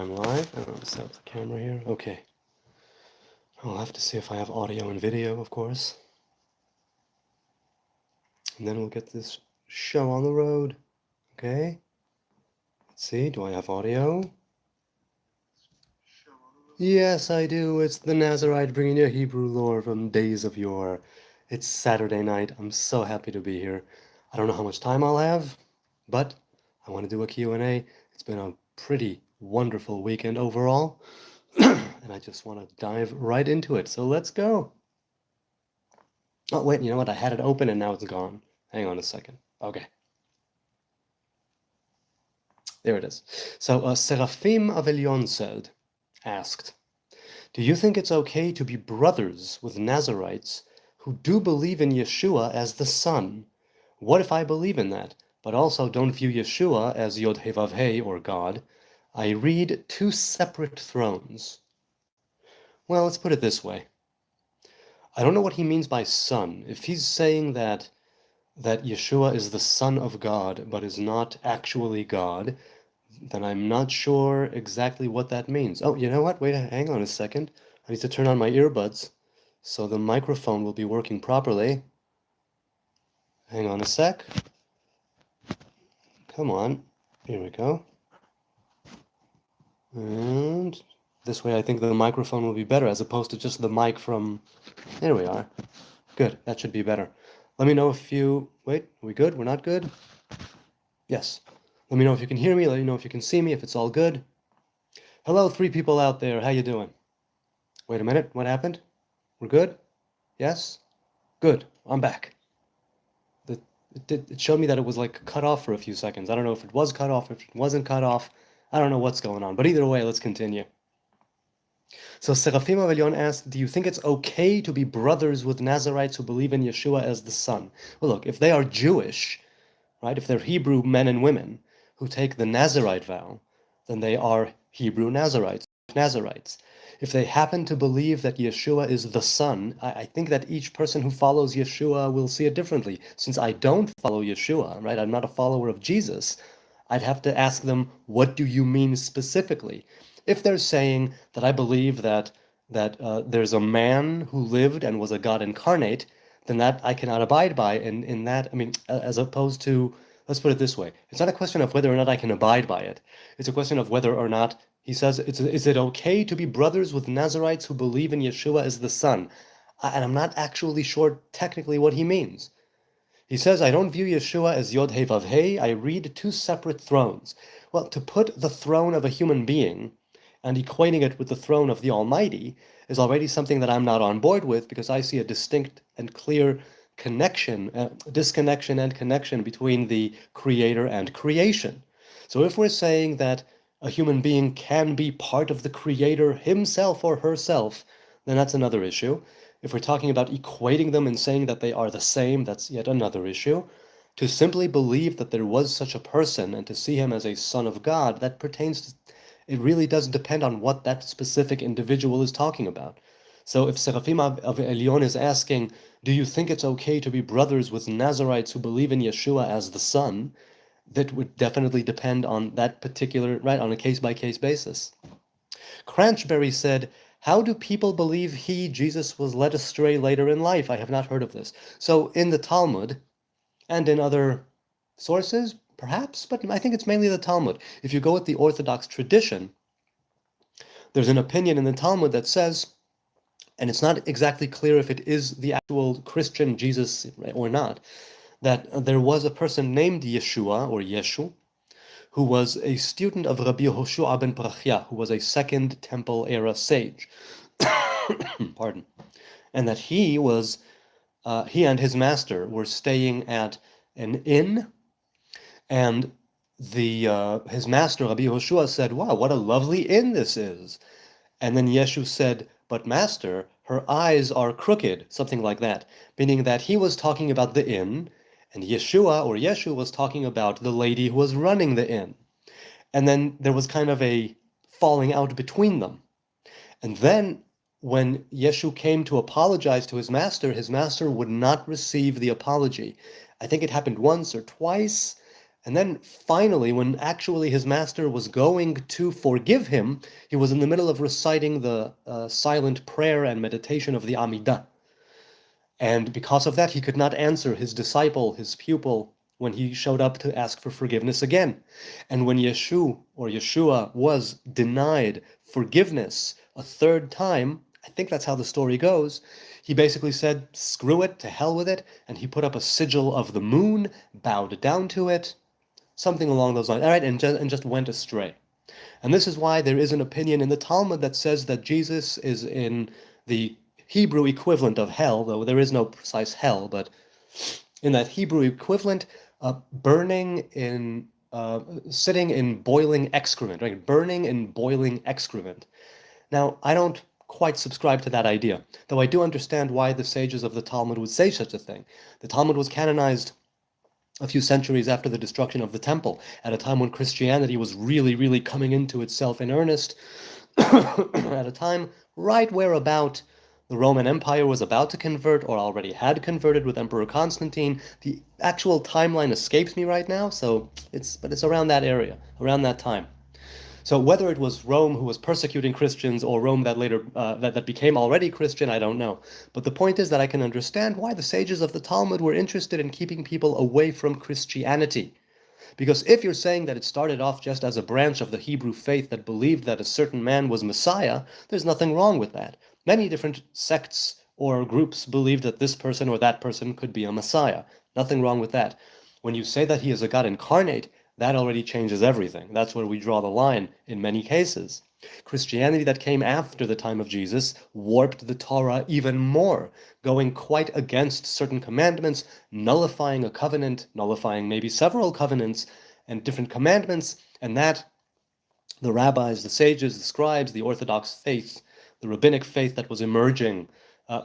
on live. I'm going to set up the camera here. Okay. I'll have to see if I have audio and video, of course. And then we'll get this show on the road. Okay. Let's see. Do I have audio? Yes, I do. It's the Nazarite bringing you Hebrew lore from days of yore. It's Saturday night. I'm so happy to be here. I don't know how much time I'll have, but I want to do a Q&A. It's been a pretty wonderful weekend overall, and I just want to dive right into it. So let's go. Oh, wait, you know what? I had it open and now it's gone. Hang on a second. Okay. There it is. So Seraphim Avelion asked, do you think it's okay to be brothers with Nazarites who do believe in Yeshua as the Son? What if I believe in that, but also don't view Yeshua as Yod He Vav He, or God? I read two separate thrones. Well, let's put it this way. I don't know what he means by son. If he's saying that Yeshua is the Son of God, but is not actually God, then I'm not sure exactly what that means. Oh, you know what? Wait, hang on a second. I need to turn on my earbuds so the microphone will be working properly. Hang on a sec. Come on. Here we go. And this way I think the microphone will be better as opposed to just the mic from... There we are. Good. That should be better. Let me know if you... Wait, are we good? We're not good? Yes. Let me know if you can hear me. Let me know if you can see me, if it's all good. Hello, 3 people out there. How you doing? Wait a minute. What happened? We're good? Yes? Good. I'm back. It showed me that it was like cut off for a few seconds. I don't know if it was cut off, if it wasn't cut off. I don't know what's going on. But either way, let's continue. So Seraphim Avelion asked, do you think it's okay to be brothers with Nazarites who believe in Yeshua as the Son? Well, look, if they are Jewish, right, if they're Hebrew men and women who take the Nazarite vow, then they are Hebrew Nazarites. If they happen to believe that Yeshua is the Son, I think that each person who follows Yeshua will see it differently. Since I don't follow Yeshua, right, I'm not a follower of Jesus, I'd have to ask them, what do you mean specifically? If they're saying that I believe that there's a man who lived and was a God incarnate, then that I cannot abide by. And in that, I mean, as opposed to, let's put it this way, it's not a question of whether or not I can abide by it. It's a question of whether or not, he says, is it okay to be brothers with Nazarites who believe in Yeshua as the Son? And I'm not actually sure technically what he means. He says, I don't view Yeshua as Yod He Vav He, I read two separate thrones. Well, to put the throne of a human being and equating it with the throne of the Almighty is already something that I'm not on board with, because I see a distinct and clear disconnection and connection between the Creator and creation. So if we're saying that a human being can be part of the Creator himself or herself, then that's another issue. If we're talking about equating them and saying that they are the same, that's yet another issue. To simply believe that there was such a person and to see him as a son of God, that pertains to, it really does depend on what that specific individual is talking about. So if Seraphim of Elion is asking, do you think it's okay to be brothers with Nazarites who believe in Yeshua as the Son? That would definitely depend on that particular, right, on a case-by-case basis. Cranchberry said, how do people believe Jesus, was led astray later in life? I have not heard of this. So in the Talmud, and in other sources, perhaps, but I think it's mainly the Talmud. If you go with the Orthodox tradition, there's an opinion in the Talmud that says, and it's not exactly clear if it is the actual Christian Jesus or not, that there was a person named Yeshua, or Yeshu, who was a student of Rabbi Yehoshua ben Parachia, who was a Second Temple era sage. Pardon. And that he and his master were staying at an inn, and his master, Rabbi Yehoshua, said, wow, what a lovely inn this is. And then Yeshu said, but master, her eyes are crooked, something like that, meaning that he was talking about the inn, and Yeshua, or Yeshu, was talking about the lady who was running the inn. And then there was kind of a falling out between them. And then when Yeshu came to apologize to his master would not receive the apology. I think it happened once or twice, And then finally, when actually his master was going to forgive him, he was in the middle of reciting the silent prayer and meditation of the Amidah. And because of that, he could not answer his disciple, his pupil, when he showed up to ask for forgiveness again. And when Yeshua was denied forgiveness a third time, I think that's how the story goes, he basically said, screw it, to hell with it, and he put up a sigil of the moon, bowed down to it, something along those lines, all right, and just went astray. And this is why there is an opinion in the Talmud that says that Jesus is in the Hebrew equivalent of hell, though there is no precise hell, but in that Hebrew equivalent, burning in, sitting in boiling excrement, right? Burning in boiling excrement. Now, I don't quite subscribe to that idea, though I do understand why the sages of the Talmud would say such a thing. The Talmud was canonized a few centuries after the destruction of the temple, at a time when Christianity was really, really coming into itself in earnest, at a time right where about the Roman Empire was about to convert or already had converted with Emperor Constantine. The actual timeline escapes me right now, but it's around that area, around that time. So whether it was Rome who was persecuting Christians or Rome that later that became already Christian, I don't know. But the point is that I can understand why the sages of the Talmud were interested in keeping people away from Christianity. Because if you're saying that it started off just as a branch of the Hebrew faith that believed that a certain man was Messiah, there's nothing wrong with that. Many different sects or groups believed that this person or that person could be a Messiah. Nothing wrong with that. When you say that he is a God incarnate, that already changes everything. That's where we draw the line in many cases. Christianity that came after the time of Jesus warped the Torah even more, going quite against certain commandments, nullifying a covenant, nullifying maybe several covenants and different commandments, and that the rabbis, the sages, the scribes, the Orthodox faith, the rabbinic faith that was emerging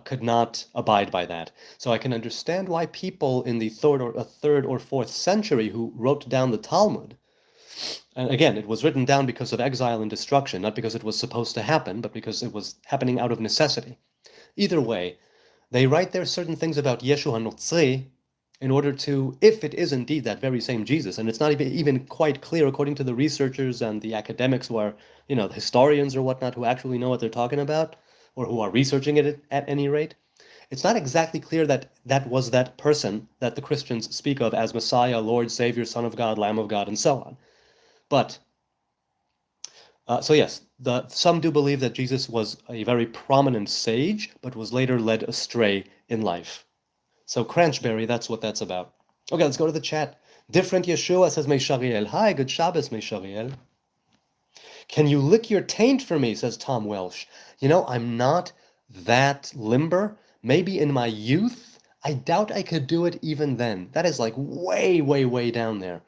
could not abide by that. So I can understand why people in the third or fourth century who wrote down the Talmud, and again, it was written down because of exile and destruction, not because it was supposed to happen, but because it was happening out of necessity. Either way, they write there certain things about Yeshua HaNotzri in order to, if it is indeed that very same Jesus, and it's not even quite clear according to the researchers and the academics who are, the historians or whatnot who actually know what they're talking about, or who are researching it at any rate, it's not exactly clear that that was that person that the Christians speak of as Messiah, Lord, Savior, Son of God, Lamb of God, and so on. But, so yes, some do believe that Jesus was a very prominent sage, but was later led astray in life. So Cranchberry, that's what that's about. Okay, let's go to the chat. Different Yeshua, says Meishariel. Hi, good Shabbos, Meishariel. Can you lick your taint for me, says Tom Welsh. I'm not that limber. Maybe in my youth, I doubt I could do it even then. That is like way, way, way down there.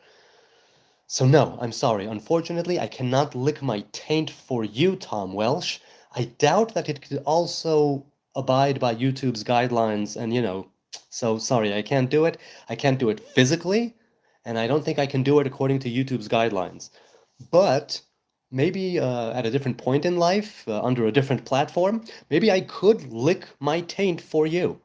So no, I'm sorry. Unfortunately, I cannot lick my taint for you, Tom Welsh. I doubt that it could also abide by YouTube's guidelines and, so sorry, I can't do it. I can't do it physically, and I don't think I can do it according to YouTube's guidelines. But maybe at a different point in life, under a different platform, maybe I could lick my taint for you.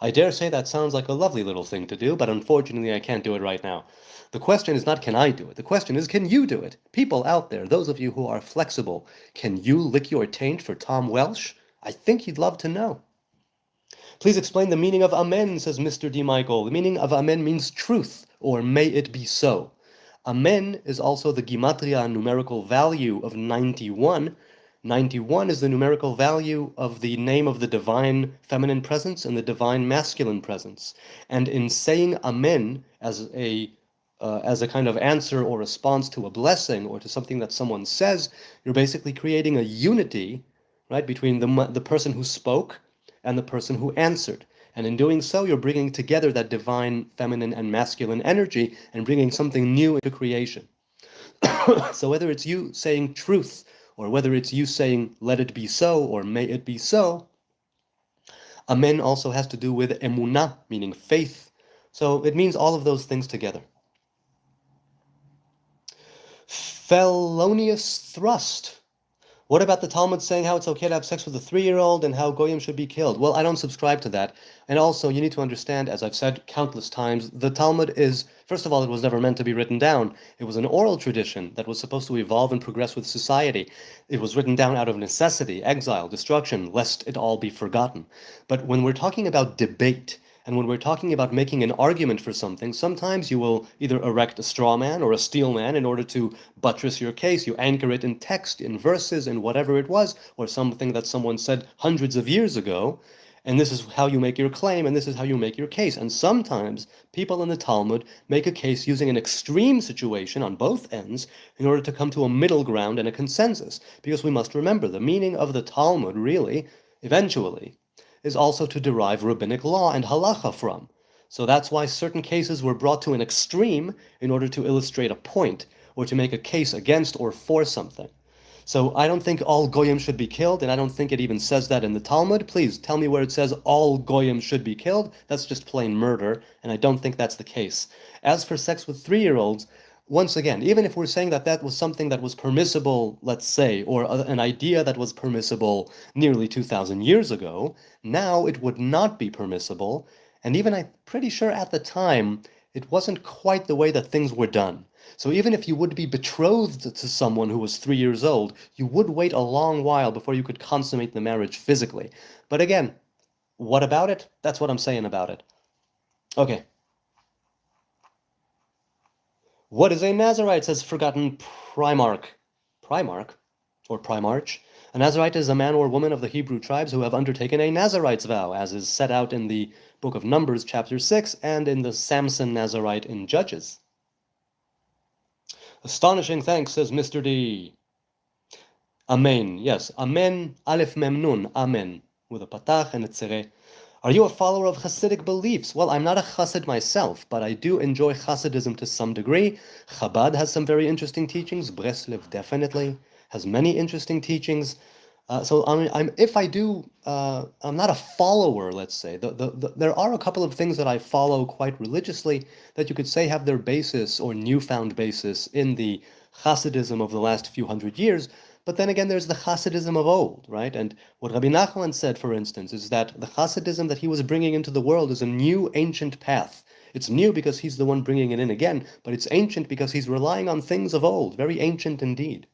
I dare say that sounds like a lovely little thing to do, but unfortunately I can't do it right now. The question is not can I do it, the question is can you do it? People out there, those of you who are flexible, can you lick your taint for Tom Welsh? I think he'd love to know. Please explain the meaning of Amen, says Mr. D. Michael. The meaning of Amen means truth, or may it be so. Amen is also the Gematria numerical value of 91. 91 is the numerical value of the name of the divine feminine presence and the divine masculine presence. And in saying Amen as a kind of answer or response to a blessing or to something that someone says, you're basically creating a unity, right, between the person who spoke and the person who answered. And in doing so, you're bringing together that divine feminine and masculine energy and bringing something new into creation. So whether it's you saying truth or whether it's you saying let it be so or may it be so, Amen also has to do with emunah, meaning faith. So it means all of those things together. Felonious thrust. What about the Talmud saying how it's okay to have sex with a 3-year-old and how goyim should be killed? Well, I don't subscribe to that. And also, you need to understand, as I've said countless times, the Talmud is, first of all, it was never meant to be written down. It was an oral tradition that was supposed to evolve and progress with society. It was written down out of necessity, exile, destruction, lest it all be forgotten. But when we're talking about debate, and when we're talking about making an argument for something, sometimes you will either erect a straw man or a steel man in order to buttress your case. You anchor it in text, in verses, in whatever it was, or something that someone said hundreds of years ago. And this is how you make your claim, and this is how you make your case. And sometimes people in the Talmud make a case using an extreme situation on both ends in order to come to a middle ground and a consensus. Because we must remember, the meaning of the Talmud, really, eventually, is also to derive rabbinic law and halacha from. So that's why certain cases were brought to an extreme in order to illustrate a point or to make a case against or for something. So I don't think all goyim should be killed, and I don't think it even says that in the Talmud. Please tell me where it says all goyim should be killed. That's just plain murder, and I don't think that's the case. As for sex with 3-year-olds, once again, even if we're saying that that was something that was permissible, let's say, or an idea that was permissible nearly 2,000 years ago, now it would not be permissible. And even I'm pretty sure at the time, it wasn't quite the way that things were done. So even if you would be betrothed to someone who was 3 years old, you would wait a long while before you could consummate the marriage physically. But again, what about it? That's what I'm saying about it. Okay. What is a Nazarite? Says forgotten Primarch. Primarch? Or Primarch? A Nazarite is a man or woman of the Hebrew tribes who have undertaken a Nazarite's vow, as is set out in the book of Numbers, chapter 6, and in the Samson Nazarite in Judges. Astonishing thanks, says Mr. D. Amen. Yes, Amen, Aleph Mem Nun, Amen, with a patach and a tzere. Are you a follower of Hasidic beliefs? Well, I'm not a Hasid myself, but I do enjoy Hasidism to some degree. Chabad has some very interesting teachings. Breslev definitely has many interesting teachings. So I mean, if I do, I'm not a follower, let's say. There are a couple of things that I follow quite religiously that you could say have their basis or newfound basis in the Hasidism of the last few hundred years. But then again, there's the Hasidism of old, right? And what Rabbi Nachman said, for instance, is that the Hasidism that he was bringing into the world is a new ancient path. It's new because he's the one bringing it in again, but it's ancient because he's relying on things of old, very ancient indeed.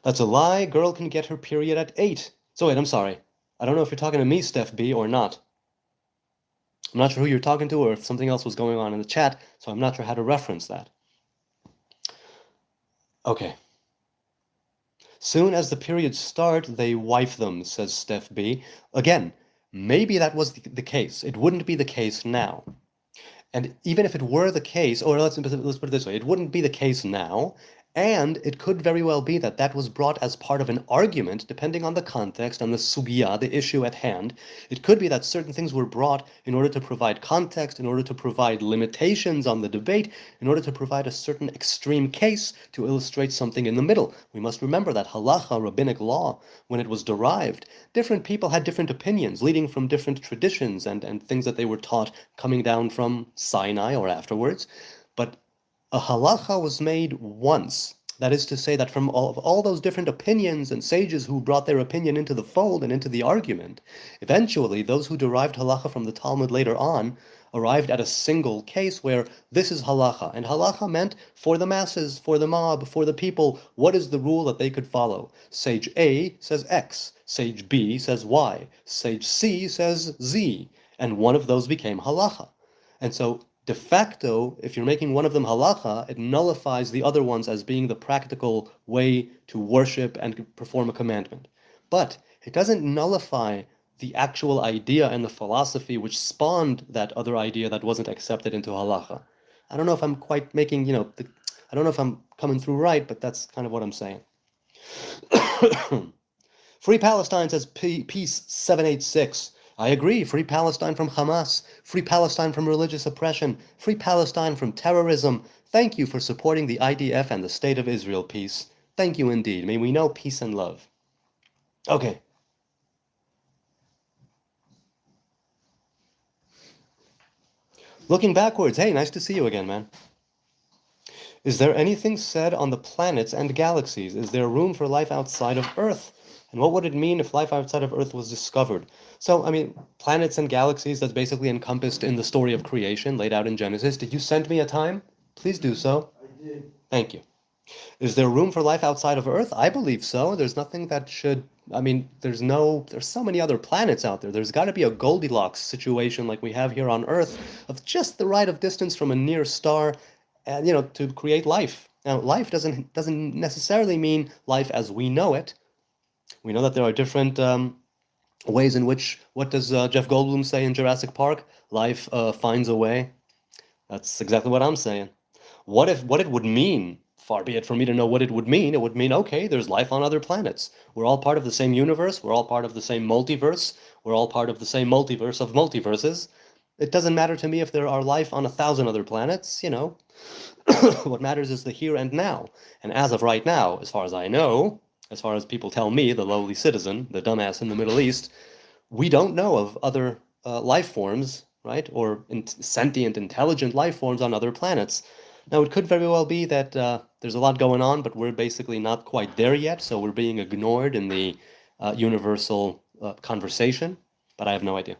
That's a lie. Girl can get her period at 8. So wait, I'm sorry. I don't know if you're talking to me, Steph B, or not. I'm not sure who you're talking to or if something else was going on in the chat, so I'm not sure how to reference that. Okay. Soon as the periods start, they wife them, says Steph B. Again, maybe that was the case. It wouldn't be the case now. And even if it were the case, or let's put it this way, it wouldn't be the case now, and it could very well be that that was brought as part of an argument, depending on the context and the sugya, the issue at hand. It could be that certain things were brought in order to provide context, in order to provide limitations on the debate, in order to provide a certain extreme case to illustrate something in the middle. We must remember that halacha, rabbinic law, when it was derived, different people had different opinions, leading from different traditions and things that they were taught coming down from Sinai or afterwards. But a halacha was made once. That is to say that from all those different opinions and sages who brought their opinion into the fold and into the argument, eventually those who derived halacha from the Talmud later on arrived at a single case where this is halacha. And halacha meant for the masses, for the mob, for the people, what is the rule that they could follow? Sage A says X, sage B says Y, sage C says Z, and one of those became halacha. And so de facto, if you're making one of them halacha, it nullifies the other ones as being the practical way to worship and perform a commandment. But it doesn't nullify the actual idea and the philosophy which spawned that other idea that wasn't accepted into halacha. I don't know if I'm quite making, I don't know if I'm coming through right, but that's kind of what I'm saying. Free Palestine says peace 786. I agree. Free Palestine from Hamas. Free Palestine from religious oppression. Free Palestine from terrorism. Thank you for supporting the IDF and the State of Israel, peace. Thank you indeed. May we know peace and love. Okay. Looking backwards. Hey, nice to see you again, man. Is there anything said on the planets and galaxies? Is there room for life outside of Earth? And what would it mean if life outside of Earth was discovered? So, I mean, planets and galaxies, that's basically encompassed in the story of creation laid out in Genesis. Did you send me a time? Please do so. I did. Thank you. Is there room for life outside of Earth? I believe so. There's nothing that should, I mean, there's so many other planets out there. There's got to be a Goldilocks situation like we have here on Earth of just the right of distance from a near star, and to create life. Now, life doesn't necessarily mean life as we know it. We know that there are different ways in which, what does Jeff Goldblum say in Jurassic Park? Life finds a way. That's exactly what I'm saying. What it would mean, far be it for me to know what it would mean, okay, there's life on other planets. We're all part of the same universe, we're all part of the same multiverse, we're all part of the same multiverse of multiverses. It doesn't matter to me if there are life on 1,000 other planets, What matters is the here and now. And as of right now, as far as I know, as far as people tell me, the lowly citizen, the dumbass in the Middle East, we don't know of other life forms, right? Or sentient, intelligent life forms on other planets. Now, it could very well be that there's a lot going on, but we're basically not quite there yet, so we're being ignored in the universal conversation, but I have no idea.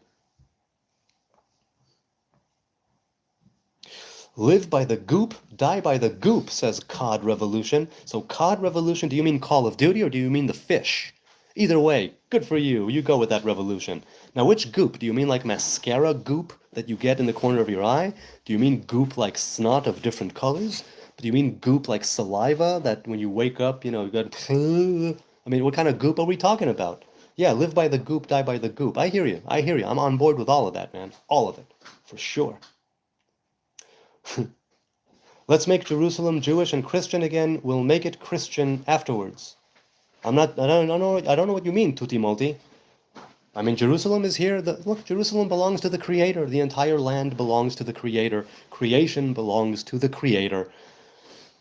Live by the goop, die by the goop, says COD Revolution. So COD Revolution, do you mean Call of Duty or do you mean the fish? Either way, good for you. You go with that revolution. Now, which goop? Do you mean like mascara goop that you get in the corner of your eye? Do you mean goop like snot of different colors? Do you mean goop like saliva that when you wake up, you got... I mean, what kind of goop are we talking about? Yeah, live by the goop, die by the goop. I hear you. I hear you. I'm on board with all of that, man. All of it. For sure. Let's make Jerusalem Jewish and Christian again. We'll make it Christian afterwards. I don't know what you mean, Tutti Molti. I mean, Jerusalem is here. Look, Jerusalem belongs to the Creator. The entire land belongs to the Creator. Creation belongs to the Creator.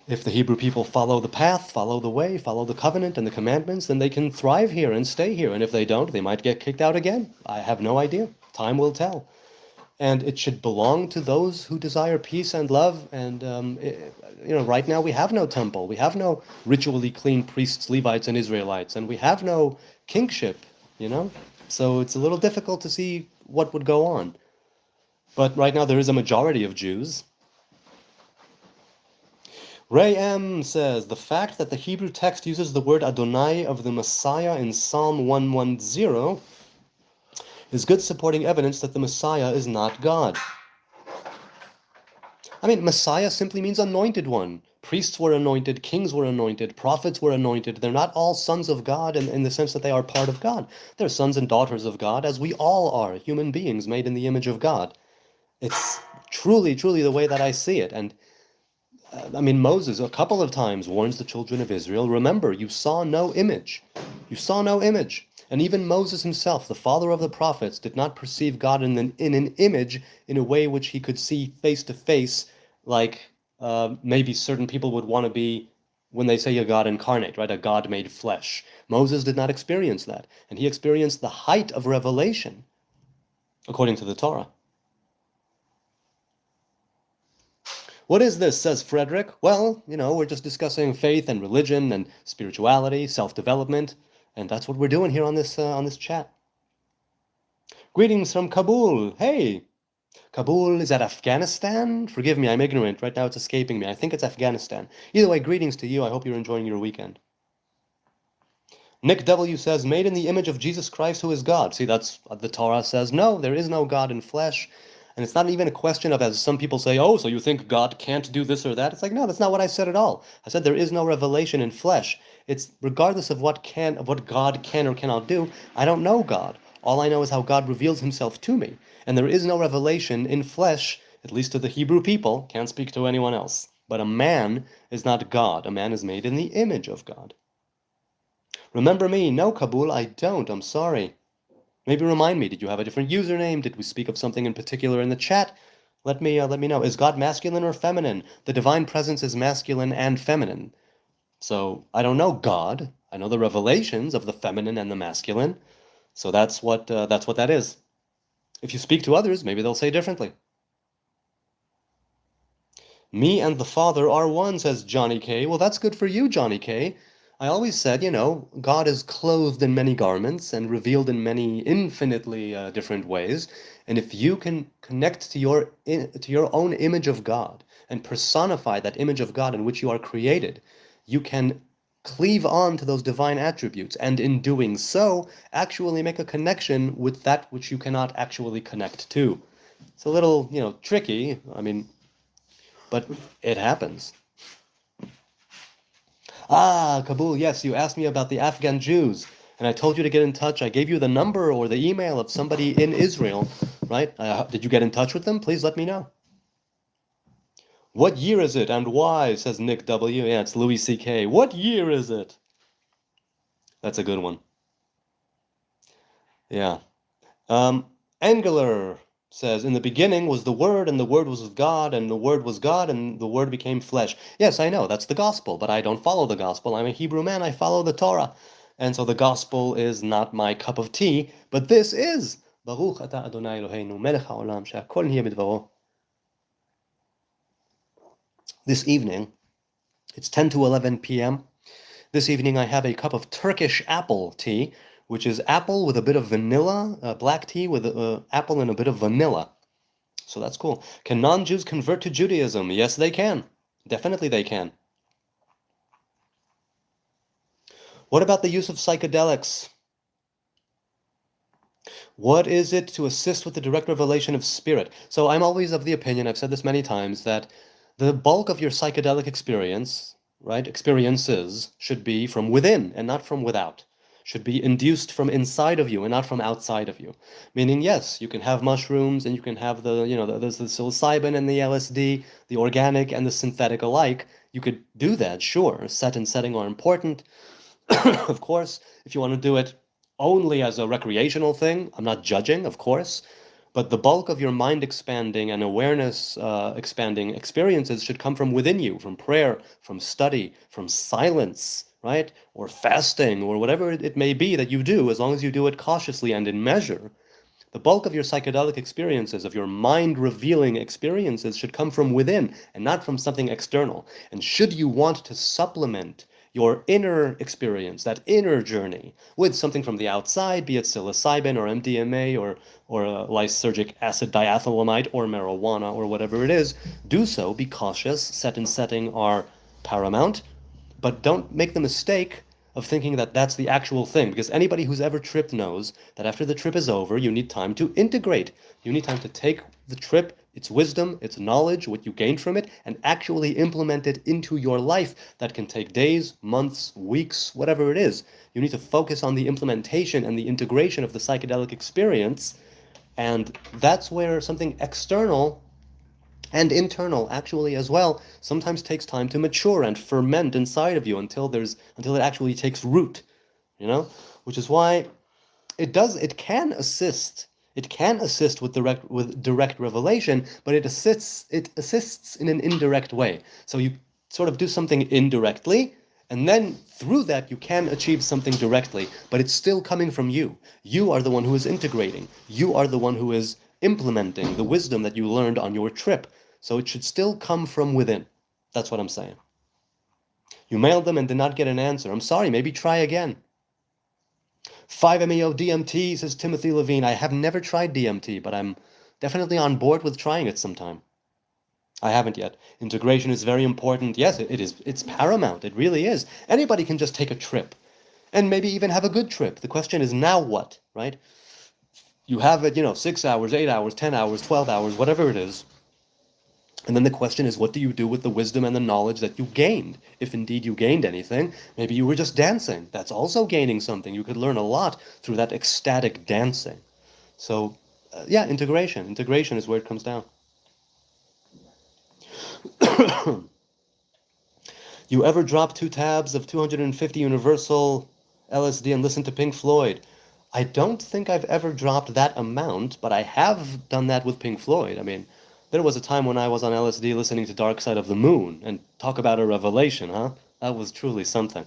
If the Hebrew people follow the path, follow the way, follow the covenant and the commandments, then they can thrive here and stay here. And if they don't, they might get kicked out again. I have no idea. Time will tell. And it should belong to those who desire peace and love. And right now we have no temple, we have no ritually clean priests, Levites, and Israelites, and we have no kingship. So it's a little difficult to see what would go on. But right now there is a majority of Jews. Ray M says the fact that the Hebrew text uses the word Adonai of the Messiah in Psalm 110 is good supporting evidence that the Messiah is not God. I mean, Messiah simply means anointed one. Priests were anointed, kings were anointed, prophets were anointed. They're not all sons of God in the sense that they are part of God. They're sons and daughters of God, as we all are, human beings made in the image of God. It's truly, truly the way that I see it. And I mean, Moses a couple of times warns the children of Israel, remember, you saw no image. You saw no image. And even Moses himself, the father of the prophets, did not perceive God in an image in a way which he could see face to face, like maybe certain people would want to be when they say a God incarnate, right? A God made flesh. Moses did not experience that. And he experienced the height of revelation, according to the Torah. What is this, says Frederick? Well, we're just discussing faith and religion and spirituality, self-development, and that's what we're doing here on this chat. Greetings from Kabul. Hey, Kabul, is that Afghanistan? Forgive me, I'm ignorant. Right now it's escaping me. I think it's Afghanistan. Either way, greetings to you. I hope you're enjoying your weekend. Nick W. says, made in the image of Jesus Christ, who is God. See, that's what the Torah says. No, there is no God in flesh. And it's not even a question of, as some people say, oh, so you think God can't do this or that? It's like, no, that's not what I said at all. I said there is no revelation in flesh. It's regardless of what God can or cannot do, I don't know God. All I know is how God reveals himself to me. And there is no revelation in flesh, at least to the Hebrew people. Can't speak to anyone else. But a man is not God. A man is made in the image of God. Remember me? No, Kabul, I don't. I'm sorry. Maybe remind me, did you have a different username? Did we speak of something in particular in the chat? Let me know. Is God masculine or feminine? The divine presence is masculine and feminine. So I don't know God. I know the revelations of the feminine and the masculine. So that's what that is. If you speak to others, maybe they'll say differently. Me and the Father are one, says Johnny K. Well, that's good for you, Johnny K. I always said, God is clothed in many garments and revealed in many infinitely different ways. And if you can connect to your own image of God and personify that image of God in which you are created, you can cleave on to those divine attributes, and in doing so, actually make a connection with that which you cannot actually connect to. It's a little, tricky. I mean, but it happens. Ah, Kabul, yes, you asked me about the Afghan Jews, and I told you to get in touch. I gave you the number or the email of somebody in Israel, right? Did you get in touch with them? Please let me know. What year is it and why? Says Nick W. Yeah, it's Louis C.K. What year is it? That's a good one. Yeah. Angular says, in the beginning was the Word, and the Word was with God, and the Word was God, and the Word became flesh. Yes, I know, that's the gospel, but I don't follow the gospel. I'm a Hebrew man, I follow the Torah. And so the gospel is not my cup of tea, but this is. Baruch atah Adonai Eloheinu, melech haolam, she'akol niyeh b'dvaro. This evening, it's 10 to 11 p.m. This evening I have a cup of Turkish apple tea, which is apple with a bit of vanilla, black tea with apple and a bit of vanilla. So that's cool. Can non-Jews convert to Judaism? Yes, they can. Definitely they can. What about the use of psychedelics? What is it to assist with the direct revelation of spirit? So I'm always of the opinion, I've said this many times, that the bulk of your psychedelic experience, right, experiences should be from within and not from without. Should be induced from inside of you and not from outside of you. Meaning, yes, you can have mushrooms and you can have there's the psilocybin and the LSD, the organic and the synthetic alike. You could do that, sure. Set and setting are important. Of course, if you want to do it only as a recreational thing, I'm not judging, of course, but the bulk of your mind expanding and awareness expanding experiences should come from within you, from prayer, from study, from silence, right? Or fasting, or whatever it may be that you do, as long as you do it cautiously and in measure. The bulk of your psychedelic experiences, of your mind revealing experiences, should come from within and not from something external. And should you want to supplement your inner experience, that inner journey, with something from the outside, be it psilocybin or MDMA or lysergic acid diethylamide or marijuana or whatever it is, do so. Be cautious. Set and setting are paramount. But don't make the mistake of thinking that that's the actual thing, because anybody who's ever tripped knows that after the trip is over, you need time to integrate. You need time to take the trip, its wisdom, its knowledge, what you gained from it, and actually implement it into your life. That can take days, months, weeks, whatever it is. You need to focus on the implementation and the integration of the psychedelic experience, and that's where something external and internal actually as well sometimes takes time to mature and ferment inside of you until it actually takes root, which is why it can assist with direct revelation, but it assists in an indirect way. So you sort of do something indirectly, and then through that you can achieve something directly, but it's still coming from you. You are the one who is integrating. You are the one who is implementing the wisdom that you learned on your trip. So it should still come from within. That's what I'm saying. You mailed them and did not get an answer. I'm sorry, maybe try again. 5-MeO DMT, says Timothy Levine. I have never tried DMT, but I'm definitely on board with trying it sometime. I haven't yet. Integration is very important. Yes, it is. It's paramount. It really is. Anybody can just take a trip and maybe even have a good trip. The question is now what, right? You have it, 6 hours, 8 hours, 10 hours, 12 hours, whatever it is. And then the question is, what do you do with the wisdom and the knowledge that you gained? If indeed you gained anything, maybe you were just dancing. That's also gaining something. You could learn a lot through that ecstatic dancing. So, yeah, integration. Integration is where it comes down. You ever drop 2 tabs of 250 Universal LSD and listen to Pink Floyd? I don't think I've ever dropped that amount, but I have done that with Pink Floyd. I mean, there was a time when I was on LSD listening to Dark Side of the Moon, and talk about a revelation, huh? That was truly something.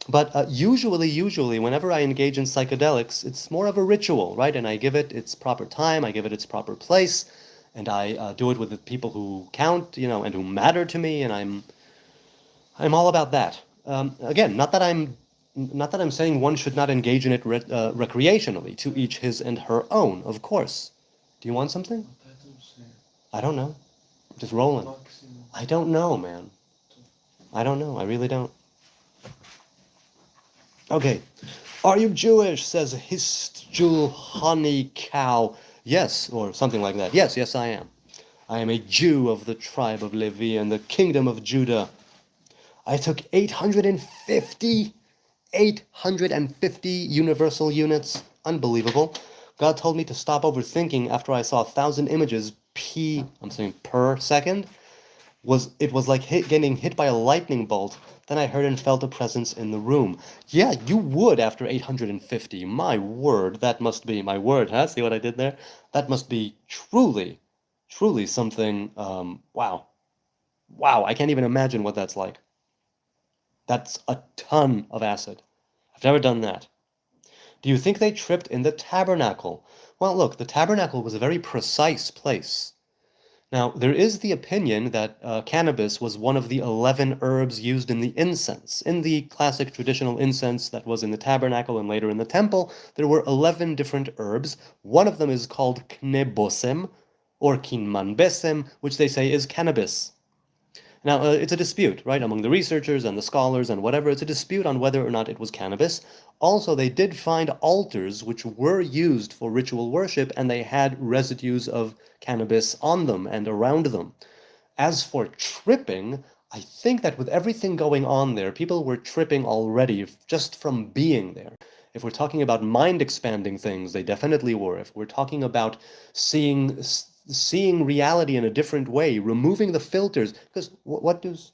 But usually, whenever I engage in psychedelics, it's more of a ritual, right? And I give it its proper time, I give it its proper place, and I do it with the people who count, and who matter to me, and I'm all about that. Again, not that I'm saying one should not engage in it recreationally. To each his and her own, of course. Do you want something? I don't know. I'm just rolling. I don't know, man. I don't know. I really don't. Okay. Are you Jewish? Says Histjul Honey Cow. Yes, or something like that. Yes, yes, I am. I am a Jew of the tribe of Levi and the kingdom of Judah. I took 850 universal units. Unbelievable. God told me to stop overthinking after I saw 1,000 images per second. It was like getting hit by a lightning bolt. Then I heard and felt a presence in the room. Yeah, you would after 850. My word, that must be my word, huh? See what I did there? That must be truly, truly something. Wow. Wow, I can't even imagine what that's like. That's a ton of acid. I've never done that. Do you think they tripped in the tabernacle? Well, look, the tabernacle was a very precise place. Now, there is the opinion that cannabis was one of the 11 herbs used in the incense. In the classic traditional incense that was in the tabernacle and later in the temple, there were 11 different herbs. One of them is called knebosem, or kinmanbesem, which they say is cannabis. Now, it's a dispute, right, among the researchers and the scholars and whatever. It's a dispute on whether or not it was cannabis. Also, they did find altars which were used for ritual worship, and they had residues of cannabis on them and around them. As for tripping, I think that with everything going on there, people were tripping already just from being there. If we're talking about mind expanding things, they definitely were. If we're talking about seeing reality in a different way, removing the filters, because what does,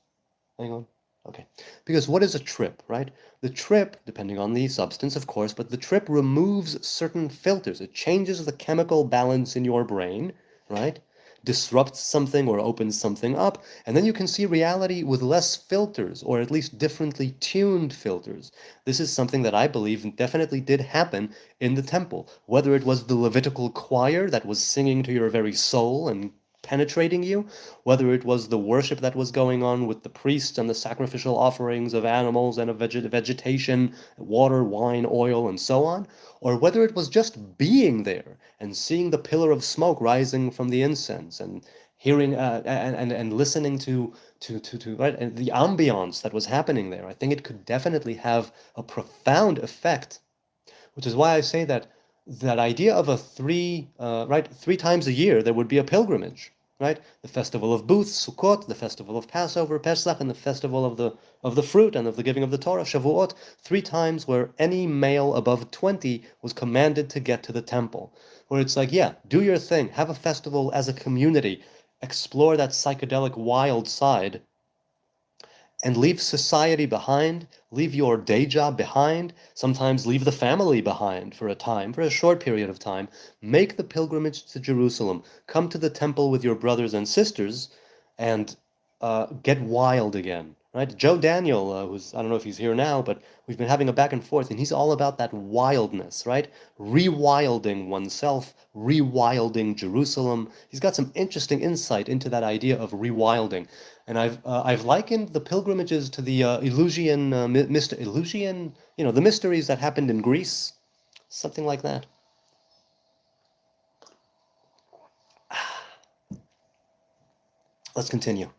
hang on, okay, because what is a trip, right? The trip, depending on the substance, of course, but the trip removes certain filters. It changes the chemical balance in your brain, right? Disrupts something or opens something up, and then you can see reality with less filters, or at least differently tuned filters. This is something that I believe definitely did happen in the temple, whether it was the Levitical choir that was singing to your very soul and penetrating you, whether it was the worship that was going on with the priests and the sacrificial offerings of animals and of vegetation, water, wine, oil, and so on, or whether it was just being there and seeing the pillar of smoke rising from the incense and hearing and listening to right and the ambiance that was happening there. I think it could definitely have a profound effect, which is why I say that that idea of a three times a year there would be a pilgrimage, right? The festival of booths, Sukkot, the festival of Passover, Pesach, and the festival of the fruit and of the giving of the Torah, Shavuot, 3 times where any male above 20 was commanded to get to the temple. Where it's like, yeah, do your thing, have a festival as a community, explore that psychedelic wild side, and leave society behind, leave your day job behind, sometimes leave the family behind for a time, for a short period of time, make the pilgrimage to Jerusalem, come to the temple with your brothers and sisters, and get wild again. Right? Joe Daniel, who's, I don't know if he's here now, but we've been having a back and forth, and he's all about that wildness, right? Rewilding oneself, rewilding Jerusalem. He's got some interesting insight into that idea of rewilding. And I've likened the pilgrimages to the Eleusinian, the mysteries that happened in Greece, something like that. Let's continue.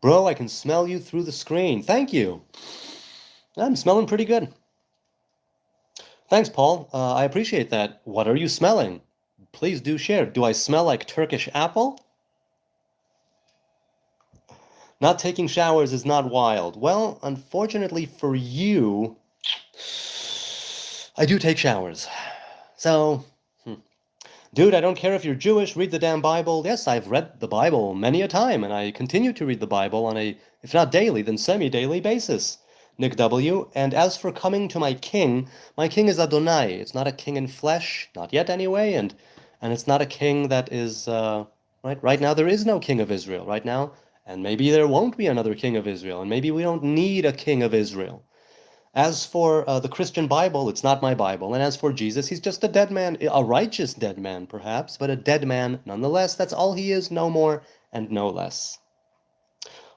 Bro, I can smell you through the screen. Thank you. I'm smelling pretty good. Thanks, Paul. I appreciate that. What are you smelling? Please do share. Do I smell like Turkish apple? Not taking showers is not wild. Well, unfortunately for you, I do take showers. So, dude, I don't care if you're Jewish, read the damn Bible. Yes, I've read the Bible many a time, and I continue to read the Bible on a, if not daily, then semi-daily basis. Nick W. And as for coming to my king is Adonai. It's not a king in flesh, not yet anyway, and it's not a king that is, right? Right now there is no king of Israel, right now, and maybe there won't be another king of Israel, and maybe we don't need a king of Israel. As for the Christian Bible, it's not my Bible. And as for Jesus, he's just a dead man, a righteous dead man, perhaps, but a dead man nonetheless. That's all he is, no more and no less.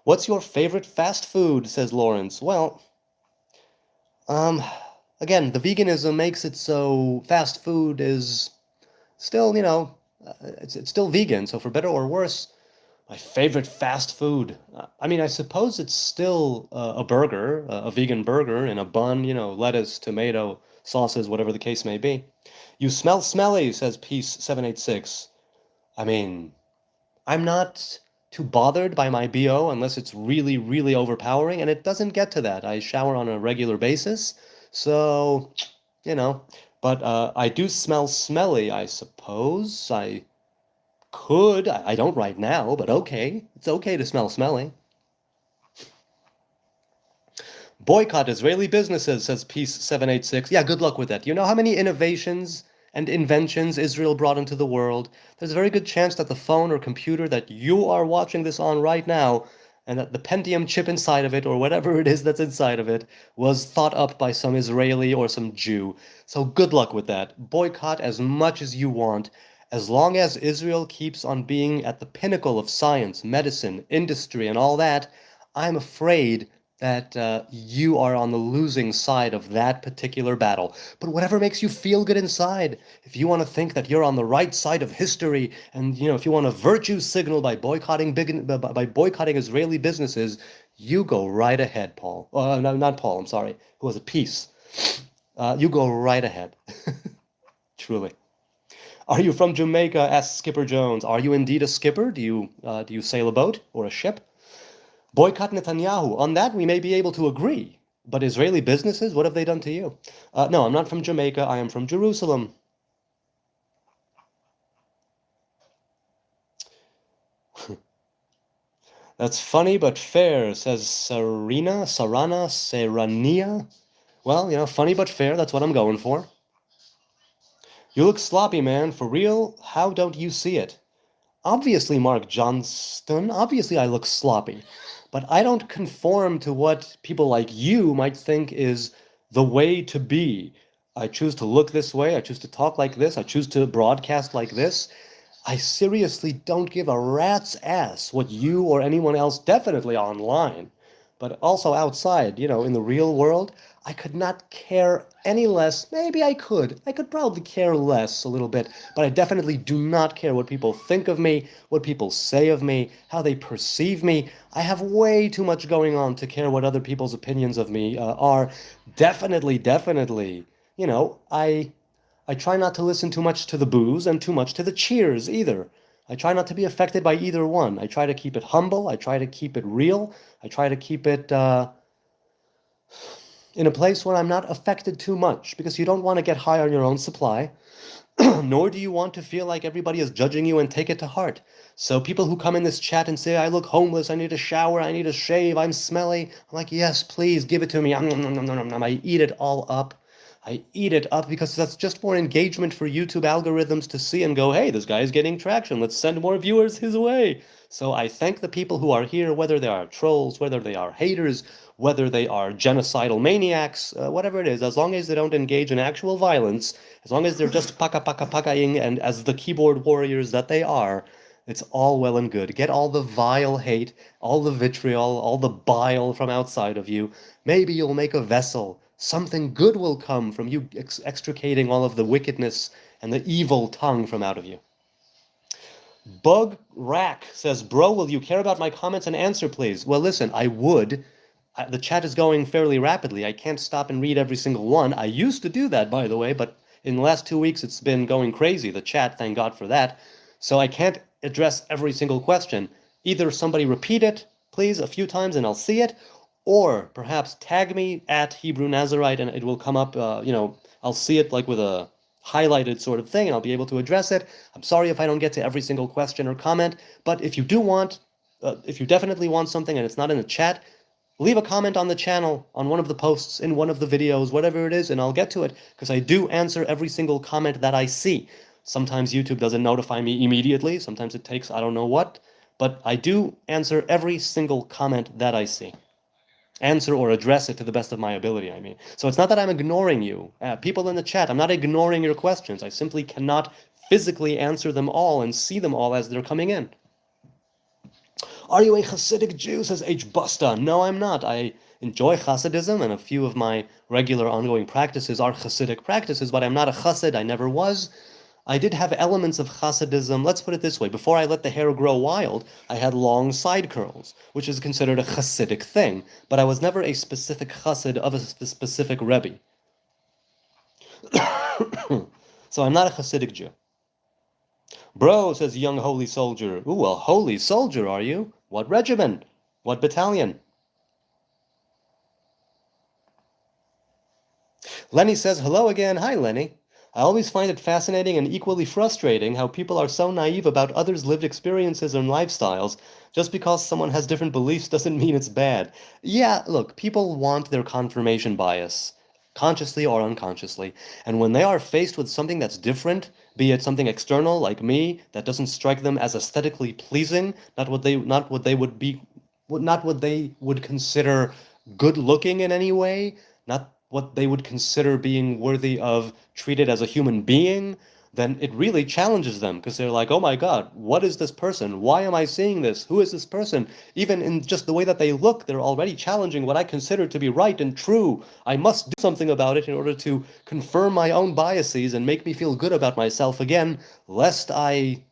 What's your favorite fast food? Says Lawrence. Well, um, again, the veganism makes it so fast food is still, it's still vegan. So for better or worse, my favorite fast food. I mean, I suppose it's still a burger, a vegan burger in a bun, lettuce, tomato, sauces, whatever the case may be. You smell smelly, says Peace 786. I mean, I'm not too bothered by my BO unless it's really, really overpowering, and it doesn't get to that. I shower on a regular basis, so, you know. But I do smell smelly, I suppose. I could. I don't right now, but okay. It's okay to smell smelly. Boycott Israeli businesses, says Peace 786. Yeah, good luck with that. You know how many innovations and inventions Israel brought into the world? There's a very good chance that the phone or computer that you are watching this on right now, and that the Pentium chip inside of it, or whatever it is that's inside of it, was thought up by some Israeli or some Jew. So good luck with that. Boycott as much as you want. As long as Israel keeps on being at the pinnacle of science, medicine, industry, and all that, I'm afraid that you are on the losing side of that particular battle. But whatever makes you feel good inside, if you want to think that you're on the right side of history, and if you want to virtue signal by boycotting Israeli businesses, you go right ahead, Paul. No, not Paul. I'm sorry. Who was a Peace? You go right ahead. Truly. Are you from Jamaica? Asks Skipper Jones. Are you indeed a skipper? Do you sail a boat or a ship? Boycott Netanyahu. On that, we may be able to agree. But Israeli businesses, what have they done to you? No, I'm not from Jamaica. I am from Jerusalem. That's funny but fair, says Serrania. Well, funny but fair. That's what I'm going for. You look sloppy, man. For real? How don't you see it? Obviously, Mark Johnston, obviously I look sloppy, but I don't conform to what people like you might think is the way to be. I choose to look this way, I choose to talk like this, I choose to broadcast like this. I seriously don't give a rat's ass what you or anyone else, definitely online, but also outside, in the real world. I could not care any less. Maybe I could. I could probably care less a little bit, but I definitely do not care what people think of me, what people say of me, how they perceive me. I have way too much going on to care what other people's opinions of me are. Definitely. I try not to listen too much to the boos and too much to the cheers either. I try not to be affected by either one. I try to keep it humble. I try to keep it real. I try to keep it in a place where I'm not affected too much, because you don't want to get high on your own supply, nor do you want to feel like everybody is judging you and take it to heart. So people who come in this chat and say, I look homeless, I need a shower, I need a shave, I'm smelly, I'm like, yes, please give it to me. I eat it all up. I eat it up because that's just more engagement for YouTube algorithms to see and go, hey, this guy is getting traction. Let's send more viewers his way. So I thank the people who are here, whether they are trolls, whether they are haters, whether they are genocidal maniacs, whatever it is, as long as they don't engage in actual violence, as long as they're just paka-ing, and as the keyboard warriors that they are, it's all well and good. Get all the vile hate, all the vitriol, all the bile from outside of you. Maybe you'll make a vessel. Something good will come from you extricating all of the wickedness and the evil tongue from out of you. Bug Rack says, bro, will you care about my comments and answer, please? Well, listen, I would. The chat is going fairly rapidly. I can't stop and read every single one. I used to do that, by the way, but in the last 2 weeks, it's been going crazy. The chat, thank God for that. So I can't address every single question. Either somebody repeat it, please, a few times, and I'll see it, or perhaps tag me at Hebrew Nazarite, and it will come up, I'll see it like with a highlighted sort of thing, and I'll be able to address it. I'm sorry if I don't get to every single question or comment, but if you definitely want something and it's not in the chat, leave a comment on the channel, on one of the posts, in one of the videos, whatever it is, and I'll get to it, because I do answer every single comment that I see. Sometimes YouTube doesn't notify me immediately, sometimes it takes I don't know what, but I do answer every single comment that I see. answer or address it to the best of my ability, I mean. So it's not that I'm ignoring you. People in the chat, I'm not ignoring your questions. I simply cannot physically answer them all and see them all as they're coming in. Are you a Hasidic Jew, says H. Busta? No, I'm not. I enjoy Hasidism, and a few of my regular ongoing practices are Hasidic practices, but I'm not a Hasid. I never was. I did have elements of Hasidism. Let's put it this way. Before I let the hair grow wild, I had long side curls, which is considered a Hasidic thing, but I was never a specific Hasid of a specific Rebbe. So I'm not a Hasidic Jew. Bro, says young holy soldier. Ooh, a holy soldier, are you? What regiment? What battalion? Lenny says, hello again. Hi, Lenny. I always find it fascinating and equally frustrating how people are so naive about others' lived experiences and lifestyles. Just because someone has different beliefs doesn't mean it's bad. Yeah, look, people want their confirmation bias, consciously or unconsciously. And when they are faced with something that's different, be it something external like me that doesn't strike them as aesthetically pleasing, not what they would consider good looking in any way, not what they would consider being worthy of treated as a human being, then it really challenges them because they're like, oh my God, what is this person? Why am I seeing this? Who is this person? Even in just the way that they look, they're already challenging what I consider to be right and true. I must do something about it in order to confirm my own biases and make me feel good about myself again, lest I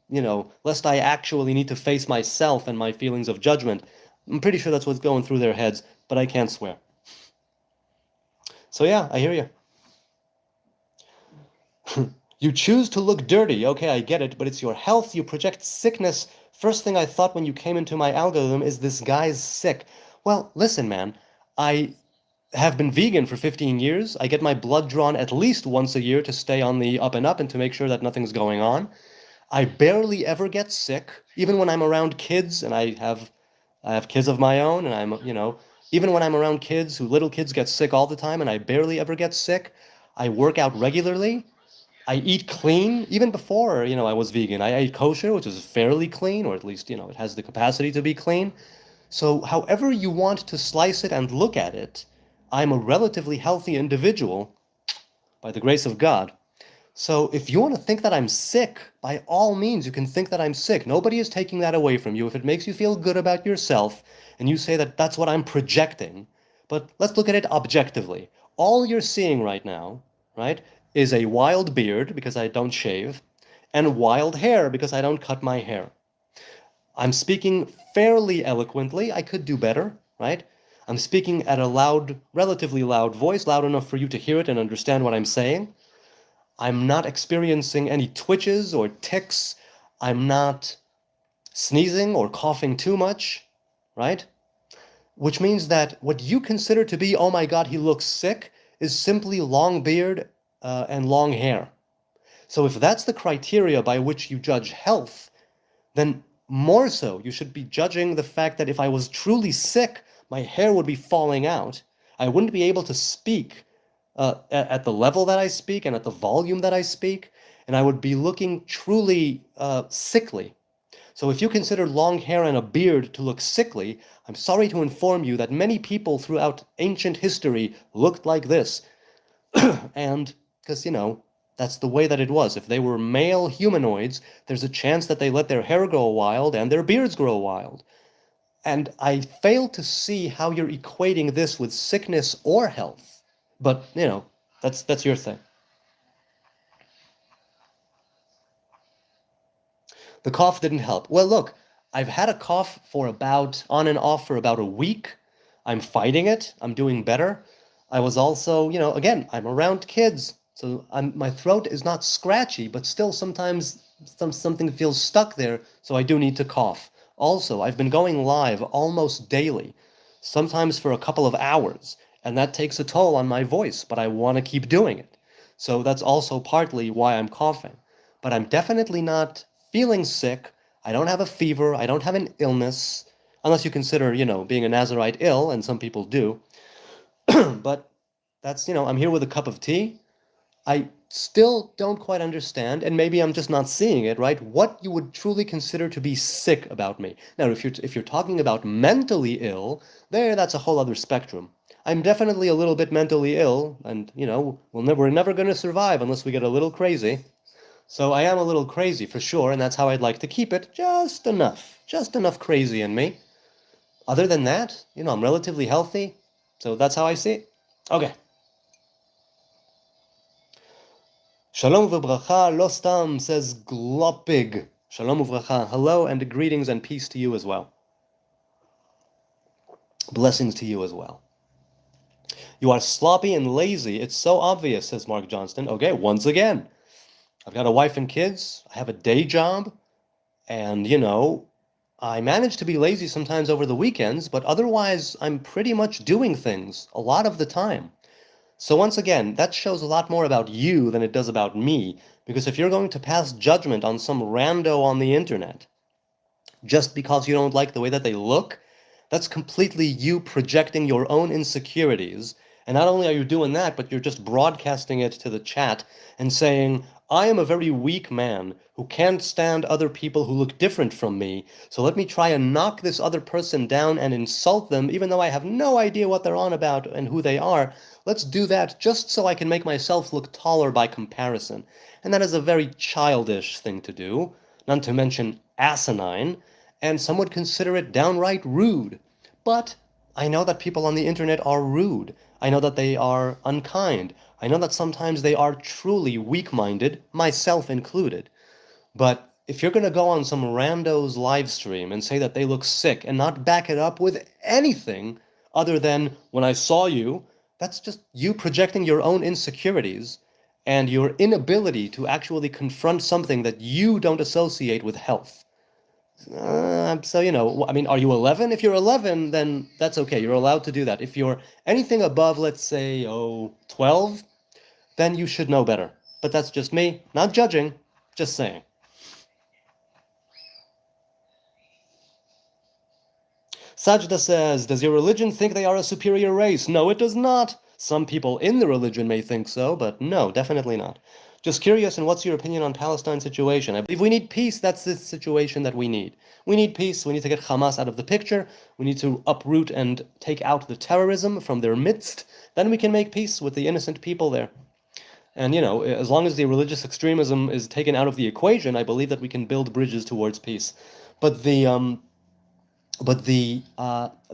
actually need to face myself and my feelings of judgment. I'm pretty sure that's what's going through their heads, but I can't swear. So yeah, I hear you. You choose to look dirty. Okay, I get it, but it's your health. You project sickness. First thing I thought when you came into my algorithm is this guy's sick. Well, listen, man. I have been vegan for 15 years. I get my blood drawn at least once a year to stay on the up and up and to make sure that nothing's going on. I barely ever get sick, even when I'm around kids, and I have kids of my own, and even when I'm around kids little kids get sick all the time, and I barely ever get sick. I work out regularly. I eat clean. Even before, I was vegan. I ate kosher, which is fairly clean, or at least, it has the capacity to be clean. So, however you want to slice it and look at it, I'm a relatively healthy individual by the grace of God. So if you want to think that I'm sick, by all means, you can think that I'm sick. Nobody is taking that away from you. If it makes you feel good about yourself and you say that that's what I'm projecting, but let's look at it objectively. All you're seeing right now, right, is a wild beard because I don't shave and wild hair because I don't cut my hair. I'm speaking fairly eloquently. I could do better, right? I'm speaking at a relatively loud voice, loud enough for you to hear it and understand what I'm saying. I'm not experiencing any twitches or tics. I'm not sneezing or coughing too much, right? Which means that what you consider to be, oh my God, he looks sick, is simply long beard and long hair. So if that's the criteria by which you judge health, then more so, you should be judging the fact that if I was truly sick, my hair would be falling out. I wouldn't be able to speak at the level that I speak and at the volume that I speak, and I would be looking truly sickly. So if you consider long hair and a beard to look sickly, I'm sorry to inform you that many people throughout ancient history looked like this. And because, that's the way that it was. If they were male humanoids, there's a chance that they let their hair grow wild and their beards grow wild. And I fail to see how you're equating this with sickness or health. But, that's your thing. The cough didn't help. Well, look, I've had a cough on and off for about a week. I'm fighting it. I'm doing better. I was also, again, I'm around kids. So my throat is not scratchy, but still sometimes something feels stuck there. So I do need to cough. Also, I've been going live almost daily, sometimes for a couple of hours. And that takes a toll on my voice, but I want to keep doing it. So that's also partly why I'm coughing. But I'm definitely not feeling sick. I don't have a fever. I don't have an illness, unless you consider, being a Nazarite ill, and some people do. But that's, I'm here with a cup of tea. I still don't quite understand, and maybe I'm just not seeing it, right? What you would truly consider to be sick about me. Now, if you're talking about mentally ill, that's a whole other spectrum. I'm definitely a little bit mentally ill, and we're never going to survive unless we get a little crazy. So I am a little crazy for sure, and that's how I'd like to keep it. Just enough crazy in me. Other than that, I'm relatively healthy, so that's how I see it. Okay. Shalom uvracha, lo stam, says Glopig. Shalom uvracha. Hello and greetings and peace to you as well. Blessings to you as well. You are sloppy and lazy. It's so obvious, says Mark Johnston. Okay, once again, I've got a wife and kids. I have a day job. And, I manage to be lazy sometimes over the weekends, but otherwise I'm pretty much doing things a lot of the time. So once again, that shows a lot more about you than it does about me, because if you're going to pass judgment on some rando on the internet just because you don't like the way that they look, that's completely you projecting your own insecurities. And not only are you doing that, but you're just broadcasting it to the chat and saying, I am a very weak man who can't stand other people who look different from me, so let me try and knock this other person down and insult them, even though I have no idea what they're on about and who they are. Let's do that just so I can make myself look taller by comparison. And that is a very childish thing to do, not to mention asinine, and some would consider it downright rude. But I know that people on the internet are rude. I know that they are unkind. I know that sometimes they are truly weak-minded, myself included. But if you're going to go on some rando's live stream and say that they look sick and not back it up with anything other than, when I saw you, that's just you projecting your own insecurities and your inability to actually confront something that you don't associate with health. So, I mean, are you 11? If you're 11, then that's okay. You're allowed to do that. If you're anything above, let's say, 12, then you should know better. But that's just me, not judging, just saying. Sajda says, does your religion think they are a superior race? No, it does not. Some people in the religion may think so, but no, definitely not. Just curious, and what's your opinion on Palestine situation? I believe we need peace. That's the situation that we need. We need peace. We need to get Hamas out of the picture. We need to uproot and take out the terrorism from their midst. Then we can make peace with the innocent people there. And, as long as the religious extremism is taken out of the equation, I believe that we can build bridges towards peace. But the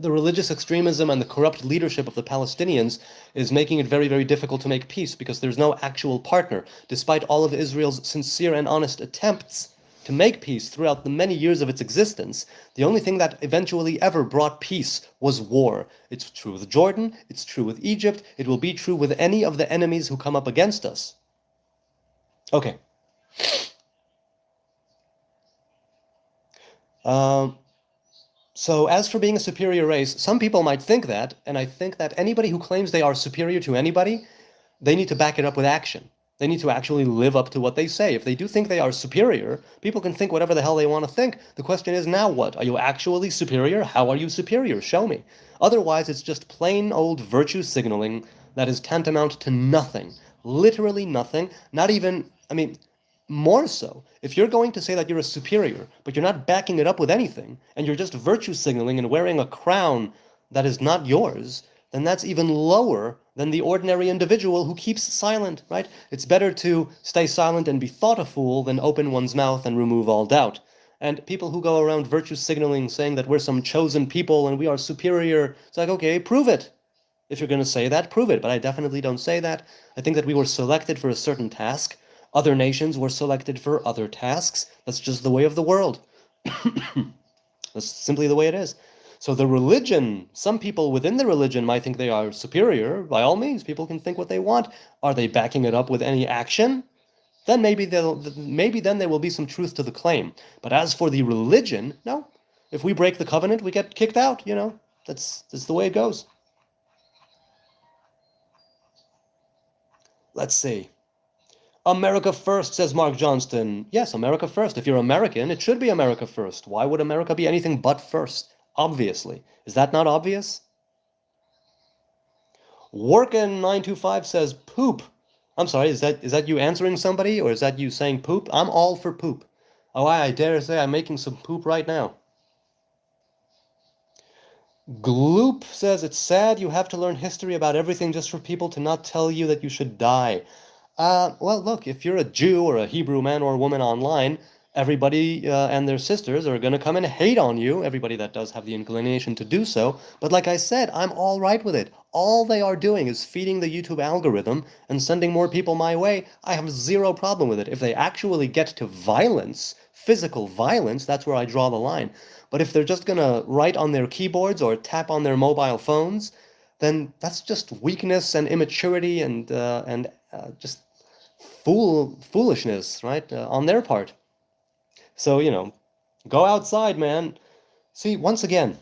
religious extremism and the corrupt leadership of the Palestinians is making it very, very difficult to make peace because there's no actual partner. Despite all of Israel's sincere and honest attempts to make peace throughout the many years of its existence, the only thing that eventually ever brought peace was war. It's true with Jordan, it's true with Egypt, it will be true with any of the enemies who come up against us. Okay. So as for being a superior race, some people might think that, and I think that anybody who claims they are superior to anybody, they need to back it up with action. They need to actually live up to what they say. If they do think they are superior, people can think whatever the hell they want to think. The question is, now what? Are you actually superior? How are you superior? Show me. Otherwise, it's just plain old virtue signaling that is tantamount to nothing. Literally nothing. Not even, more so. If you're going to say that you're a superior, but you're not backing it up with anything, and you're just virtue signaling and wearing a crown that is not yours, then that's even lower than the ordinary individual who keeps silent, right? It's better to stay silent and be thought a fool than open one's mouth and remove all doubt. And people who go around virtue signaling, saying that we're some chosen people and we are superior, it's like, okay, prove it. If you're going to say that, prove it. But I definitely don't say that. I think that we were selected for a certain task. Other nations were selected for other tasks. That's just the way of the world. That's simply the way it is. So the religion, some people within the religion might think they are superior. By all means, people can think what they want. Are they backing it up with any action? Then maybe then there will be some truth to the claim. But as for the religion, no. If we break the covenant, we get kicked out, That's the way it goes. Let's see. America first, says Mark Johnston. Yes, America first. If you're American, it should be America first. Why would America be anything but first? Obviously. Is that not obvious? Workin925 says, poop. I'm sorry, is that you answering somebody, or is that you saying poop? I'm all for poop. Oh, I dare say I'm making some poop right now. Gloop says it's sad you have to learn history about everything just for people to not tell you that you should die. Well, look, if you're a Jew or a Hebrew man or woman online, everybody and their sisters are going to come and hate on you, everybody that does have the inclination to do so. But like I said, I'm all right with it. All they are doing is feeding the YouTube algorithm and sending more people my way. I have zero problem with it. If they actually get to violence, physical violence, that's where I draw the line. But if they're just going to write on their keyboards or tap on their mobile phones, then that's just weakness and immaturity and just foolishness, right, on their part. So, go outside, man. See, once again,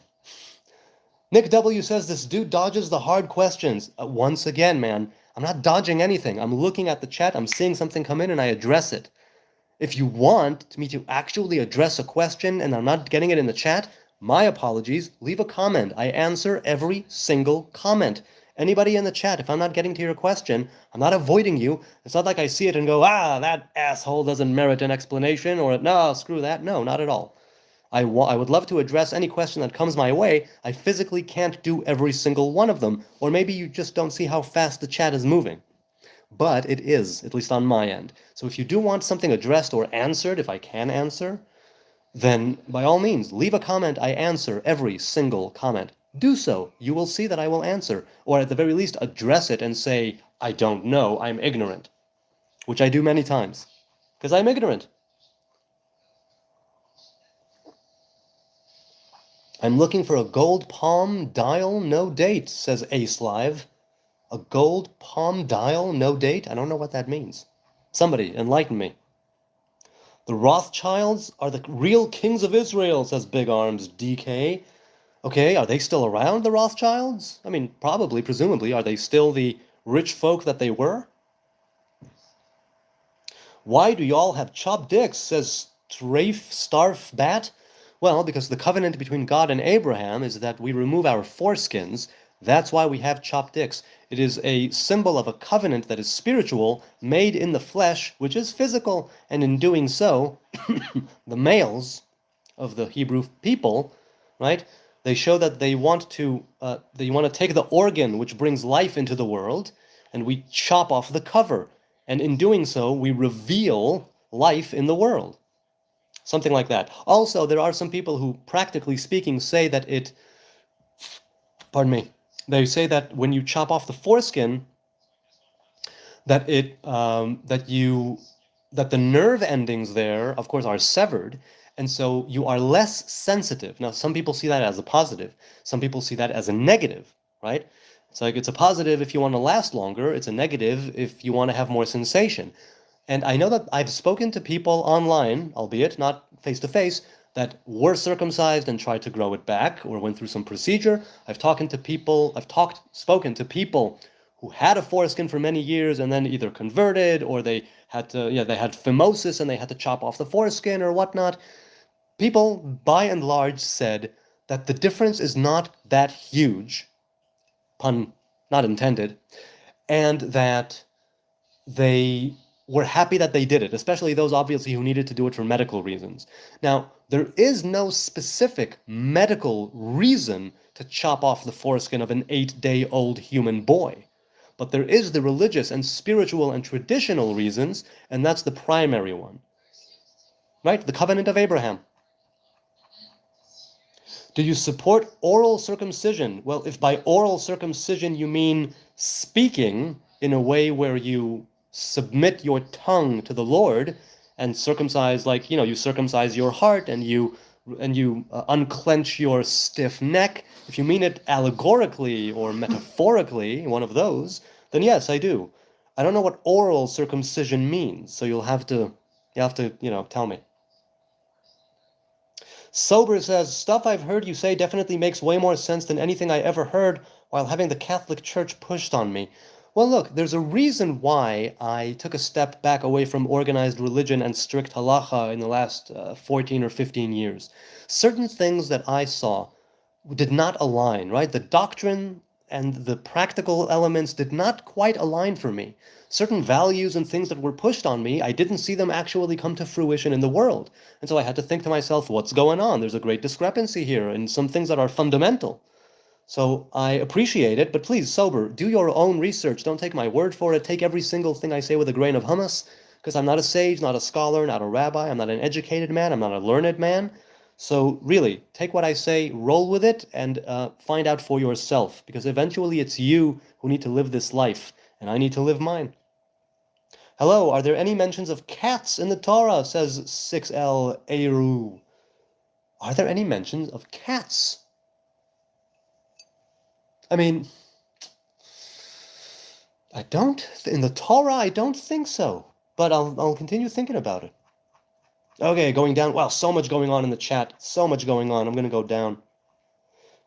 Nick W says this dude dodges the hard questions. Once again, man, I'm not dodging anything. I'm looking at the chat, I'm seeing something come in, and I address it. If you want me to actually address a question and I'm not getting it in the chat, my apologies. Leave a comment. I answer every single comment. Anybody in the chat, if I'm not getting to your question, I'm not avoiding you. It's not like I see it and go, that asshole doesn't merit an explanation, or no, screw that. No, not at all. I would love to address any question that comes my way. I physically can't do every single one of them, or maybe you just don't see how fast the chat is moving. But it is, at least on my end. So if you do want something addressed or answered, if I can answer, then by all means, leave a comment. I answer every single comment. Do so. You will see that I will answer, or at the very least, address it and say, I don't know, I'm ignorant, which I do many times, because I'm ignorant. I'm looking for a gold palm dial, no date, says Ace Live. A gold palm dial, no date? I don't know what that means. Somebody enlighten me. The Rothschilds are the real kings of Israel, says Big Arms DK. Okay, are they still around, the Rothschilds? I mean, probably, presumably. Are they still the rich folk that they were? Why do y'all have chopped dicks, says Strafe Starf Bat? Well, because the covenant between God and Abraham is that we remove our foreskins. That's why we have chopped dicks. It is a symbol of a covenant that is spiritual, made in the flesh, which is physical, and in doing so, the males of the Hebrew people, right? They show that they want to take the organ which brings life into the world, and we chop off the cover, and in doing so, we reveal life in the world. Something like that. Also, there are some people who, practically speaking, say that pardon me, they say that when you chop off the foreskin, that that the nerve endings there, of course, are severed, and so you are less sensitive. Now, some people see that as a positive. Some people see that as a negative, right? It's like it's a positive if you want to last longer. It's a negative if you want to have more sensation. And I know that I've spoken to people online, albeit not face to face, that were circumcised and tried to grow it back or went through some procedure. Spoken to people who had a foreskin for many years and then either converted or they had phimosis and they had to chop off the foreskin or whatnot. People, by and large, said that the difference is not that huge, pun not intended, and that they were happy that they did it, especially those obviously who needed to do it for medical reasons. Now, there is no specific medical reason to chop off the foreskin of an 8-day-old human boy. But there is the religious and spiritual and traditional reasons, and that's the primary one. Right? The covenant of Abraham. Do you support oral circumcision? Well, if by oral circumcision you mean speaking in a way where you submit your tongue to the Lord and circumcise, like, you circumcise your heart and you unclench your stiff neck, if you mean it allegorically or metaphorically, one of those, then yes, I do. I don't know what oral circumcision means, so you'll have to tell me. Sober says, stuff I've heard you say definitely makes way more sense than anything I ever heard while having the Catholic Church pushed on me. Well, look, there's a reason why I took a step back away from organized religion and strict halacha in the last 14 or 15 years. Certain things that I saw did not align, right? The doctrine and the practical elements did not quite align for me. Certain values and things that were pushed on me, I didn't see them actually come to fruition in the world. And so I had to think to myself, what's going on? There's a great discrepancy here in some things that are fundamental. So I appreciate it, but please, sober, do your own research. Don't take my word for it. Take every single thing I say with a grain of hummus, because I'm not a sage, not a scholar, not a rabbi. I'm not an educated man. I'm not a learned man. So really, take what I say, roll with it, and find out for yourself, because eventually it's you who need to live this life, and I need to live mine. Hello, are there any mentions of cats in the Torah? Says 6L Eru. Are there any mentions of cats? I mean, in the Torah, I don't think so. But I'll continue thinking about it. Okay, going down. Wow, so much going on in the chat. So much going on. I'm going to go down.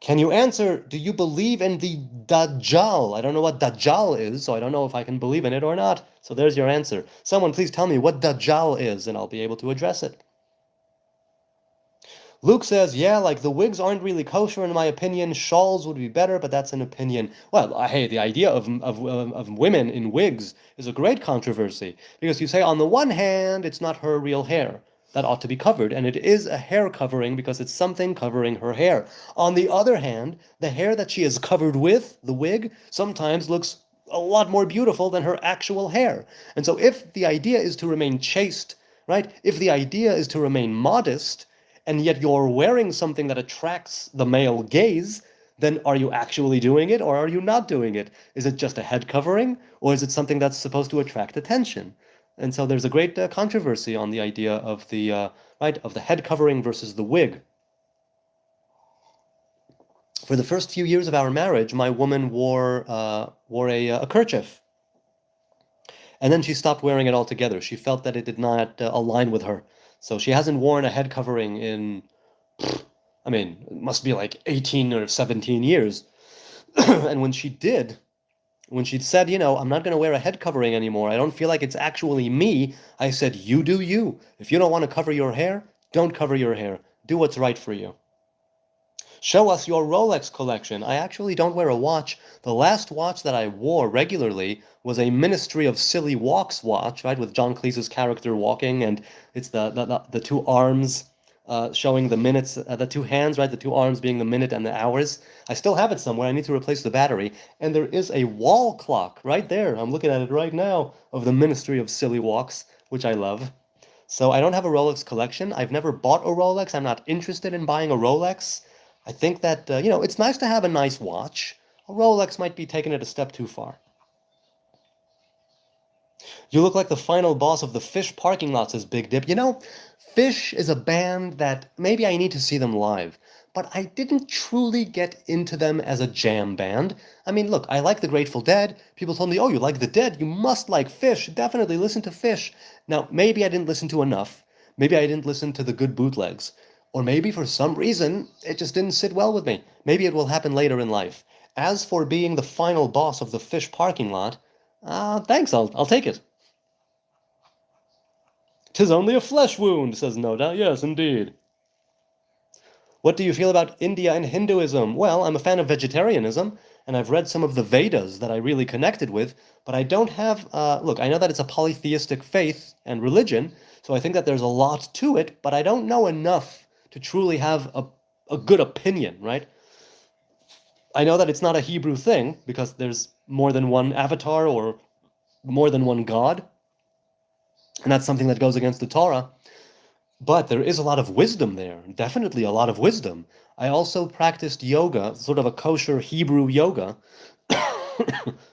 Can you answer, do you believe in the Dajjal? I don't know what Dajjal is, so I don't know if I can believe in it or not. So there's your answer. Someone please tell me what Dajjal is, and I'll be able to address it. Luke says, yeah, like the wigs aren't really kosher in my opinion. Shawls would be better, but that's an opinion. Well, hey, the idea of women in wigs is a great controversy because you say on the one hand, it's not her real hair. That ought to be covered, and it is a hair covering because it's something covering her hair. On the other hand, the hair that she is covered with, the wig, sometimes looks a lot more beautiful than her actual hair. And so if the idea is to remain chaste, right? If the idea is to remain modest, and yet you're wearing something that attracts the male gaze, then are you actually doing it or are you not doing it? Is it just a head covering or is it something that's supposed to attract attention? And so there's a great controversy on the idea of the of the head covering versus the wig. For the first few years of our marriage, my woman wore a kerchief. And then she stopped wearing it altogether. She felt that it did not align with her. So she hasn't worn a head covering in, I mean, it must be like 18 or 17 years. And when she did, when she said, you know, I'm not going to wear a head covering anymore, I don't feel like it's actually me, I said, you do you. If you don't want to cover your hair, don't cover your hair. Do what's right for you. Show us your Rolex collection. I actually don't wear a watch. The last watch that I wore regularly was a Ministry of Silly Walks watch, right, with John Cleese's character walking, and it's the two arms showing the minutes, the two hands, right, the two arms being the minute and the hours. I still have it somewhere. I need to replace the battery. And there is a wall clock right there. I'm looking at it right now of the Ministry of Silly Walks, which I love. So I don't have a Rolex collection. I've never bought a Rolex. I'm not interested in buying a Rolex. I think that, you know, it's nice to have a nice watch. A Rolex might be taking it a step too far. You look like the final boss of the Fish parking lot, says Big Dip. You know, Fish is a band that maybe I need to see them live, but I didn't truly get into them as a jam band. I mean, look, I like the Grateful Dead. People told me, oh, you like the Dead? You must like Fish. Definitely listen to Fish. Now, maybe I didn't listen to enough. Maybe I didn't listen to the good bootlegs. Or maybe for some reason, it just didn't sit well with me. Maybe it will happen later in life. As for being the final boss of the Fish parking lot, thanks, I'll take it. 'Tis only a flesh wound, says Noda. Yes, indeed. What do you feel about India and Hinduism? Well, I'm a fan of vegetarianism, and I've read some of the Vedas that I really connected with, but I don't have, look, I know that it's a polytheistic faith and religion, so I think that there's a lot to it, but I don't know enough to truly have a good opinion, right? I know that it's not a Hebrew thing because there's more than one avatar or more than one God, and that's something that goes against the Torah. But there is a lot of wisdom there, definitely a lot of wisdom. I also practiced yoga, sort of a kosher Hebrew yoga,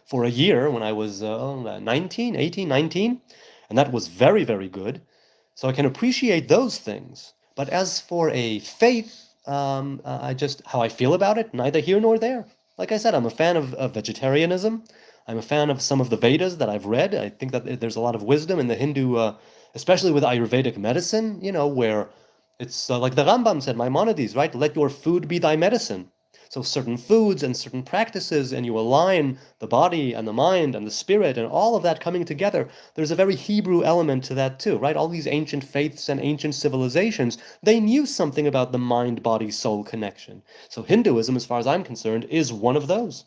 for a year when I was 19, 18, 19, and that was very, very good. So I can appreciate those things. But as for a faith, I just, how I feel about it, neither here nor there. Like I said, I'm a fan of vegetarianism. I'm a fan of some of the Vedas that I've read. I think that there's a lot of wisdom in the Hindu, especially with Ayurvedic medicine, you know, where it's like the Rambam said, Maimonides, right? Let your food be thy medicine. So certain foods and certain practices, and you align the body and the mind and the spirit and all of that coming together. There's a very Hebrew element to that too, right? All these ancient faiths and ancient civilizations, they knew something about the mind-body-soul connection. So Hinduism, as far as I'm concerned, is one of those.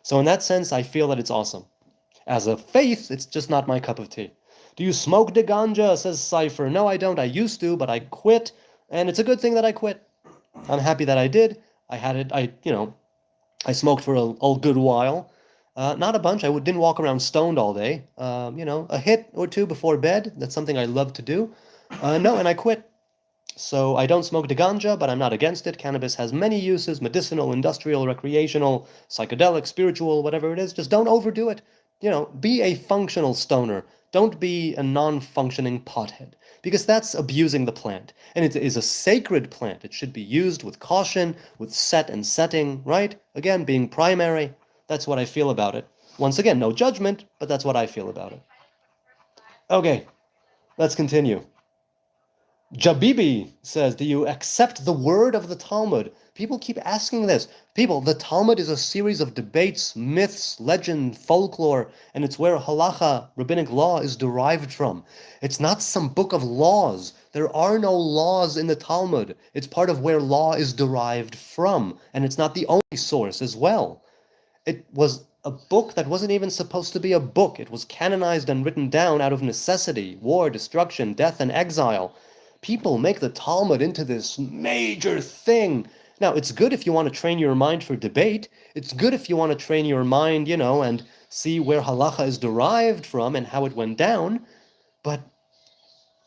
So in that sense, I feel that it's awesome. As a faith, it's just not my cup of tea. Do you smoke the ganja? Says Cypher. No, I don't. I used to, but I quit, and it's a good thing that I quit. I'm happy that I did. I had it. I smoked for a good while. Not a bunch. Didn't walk around stoned all day. A hit or two before bed. That's something I love to do. No, and I quit. So I don't smoke the ganja, but I'm not against it. Cannabis has many uses: medicinal, industrial, recreational, psychedelic, spiritual, whatever it is. Just don't overdo it. Be a functional stoner. Don't be a non-functioning pothead, because that's abusing the plant. And it is a sacred plant. It should be used with caution, with set and setting, right? Again, being primary. That's what I feel about it. Once again, no judgment, but that's what I feel about it. Okay, let's continue. Jabibi says, do you accept the word of the Talmud? People keep asking this. People, the Talmud is a series of debates, myths, legend, folklore, and it's where halacha, rabbinic law, is derived from. It's not some book of laws. There are no laws in the Talmud. It's part of where law is derived from, and it's not the only source as well. It was a book that wasn't even supposed to be a book. It was canonized and written down out of necessity, war, destruction, death, and exile. People make the Talmud into this major thing. Now, it's good if you want to train your mind for debate. It's good if you want to train your mind, and see where halacha is derived from and how it went down. But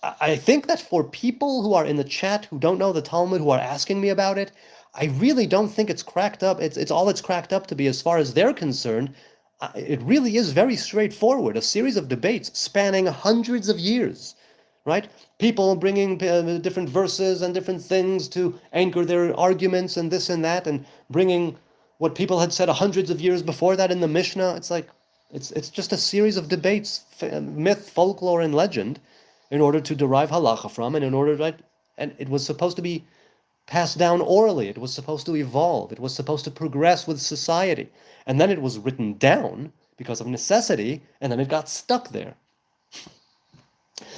I think that for people who are in the chat who don't know the Talmud, who are asking me about it, I really don't think it's cracked up. It's all it's cracked up to be as far as they're concerned. It really is very straightforward, a series of debates spanning hundreds of years, right? People bringing different verses and different things to anchor their arguments and this and that, and bringing what people had said hundreds of years before that in the Mishnah. It's like, it's just a series of debates, myth, folklore, and legend, in order to derive halacha from, and it was supposed to be passed down orally. It was supposed to evolve. It was supposed to progress with society. And then it was written down because of necessity, and then it got stuck there.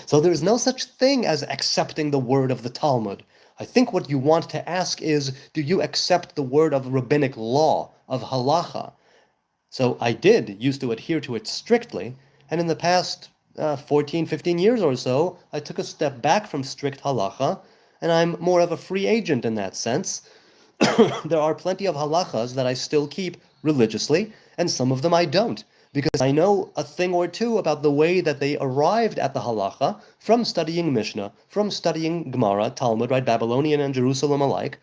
So there's no such thing as accepting the word of the Talmud. I think what you want to ask is, do you accept the word of rabbinic law, of halacha? So I used to adhere to it strictly, and in the past 14, 15 years or so, I took a step back from strict halacha, and I'm more of a free agent in that sense. There are plenty of halachas that I still keep religiously, and some of them I don't, because I know a thing or two about the way that they arrived at the halacha from studying Mishnah, from studying Gemara, Talmud, right, Babylonian and Jerusalem alike.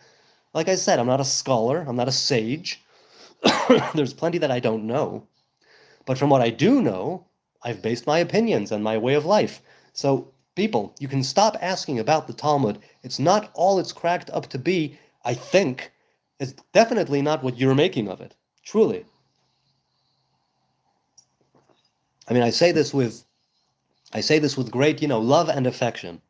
Like I said, I'm not a scholar, I'm not a sage. There's plenty that I don't know. But from what I do know, I've based my opinions and my way of life. So, people, you can stop asking about the Talmud. It's not all it's cracked up to be, I think. It's definitely not what you're making of it. Truly. I mean, I say this with great, love and affection.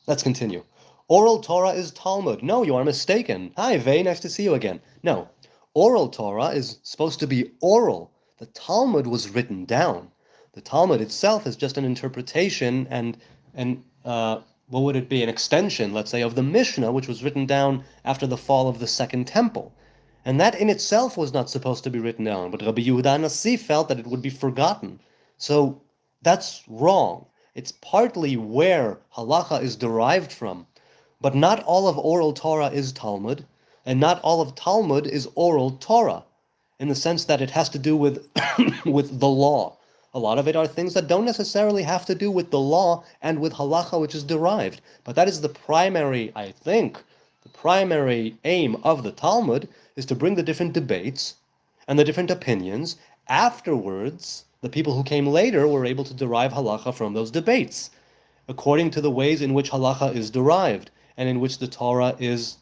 Let's continue. Oral Torah is Talmud. No, you are mistaken. Hi, Vay, nice to see you again. No, oral Torah is supposed to be oral. The Talmud was written down. The Talmud itself is just an interpretation and what would it be? An extension, let's say, of the Mishnah, which was written down after the fall of the Second Temple. And that in itself was not supposed to be written down, but Rabbi Yehuda Nasi felt that it would be forgotten. So that's wrong. It's partly where halacha is derived from, but not all of oral Torah is Talmud, and not all of Talmud is oral Torah, in the sense that it has to do with with the law. A lot of it are things that don't necessarily have to do with the law and with halacha, which is derived. But that is the primary, I think, the primary aim of the Talmud is to bring the different debates and the different opinions. Afterwards, the people who came later were able to derive halacha from those debates, according to the ways in which halacha is derived and in which the Torah is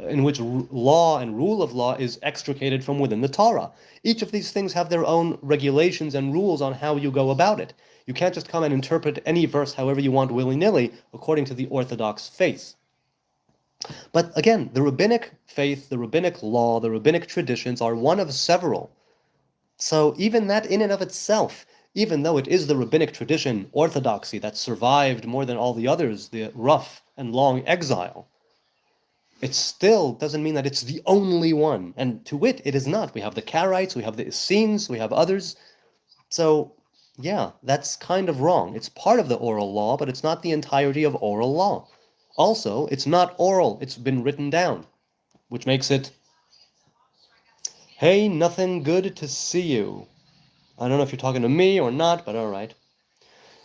in which law and rule of law is extricated from within the Torah. Each of these things have their own regulations and rules on how you go about it. You can't just come and interpret any verse however you want willy-nilly according to the Orthodox faith. But again, the rabbinic faith, the rabbinic law, the rabbinic traditions are one of several. So even that in and of itself, even though it is the rabbinic tradition, orthodoxy, that survived more than all the others, the rough and long exile, It still doesn't mean that it's the only one. And to wit, it is not. We have the Karaites, we have the Essenes, we have others. So, yeah, that's kind of wrong. It's part of the oral law, but it's not the entirety of oral law. Also, it's not oral, it's been written down, which makes it, hey, nothing, good to see you. I don't know if you're talking to me or not, but all right.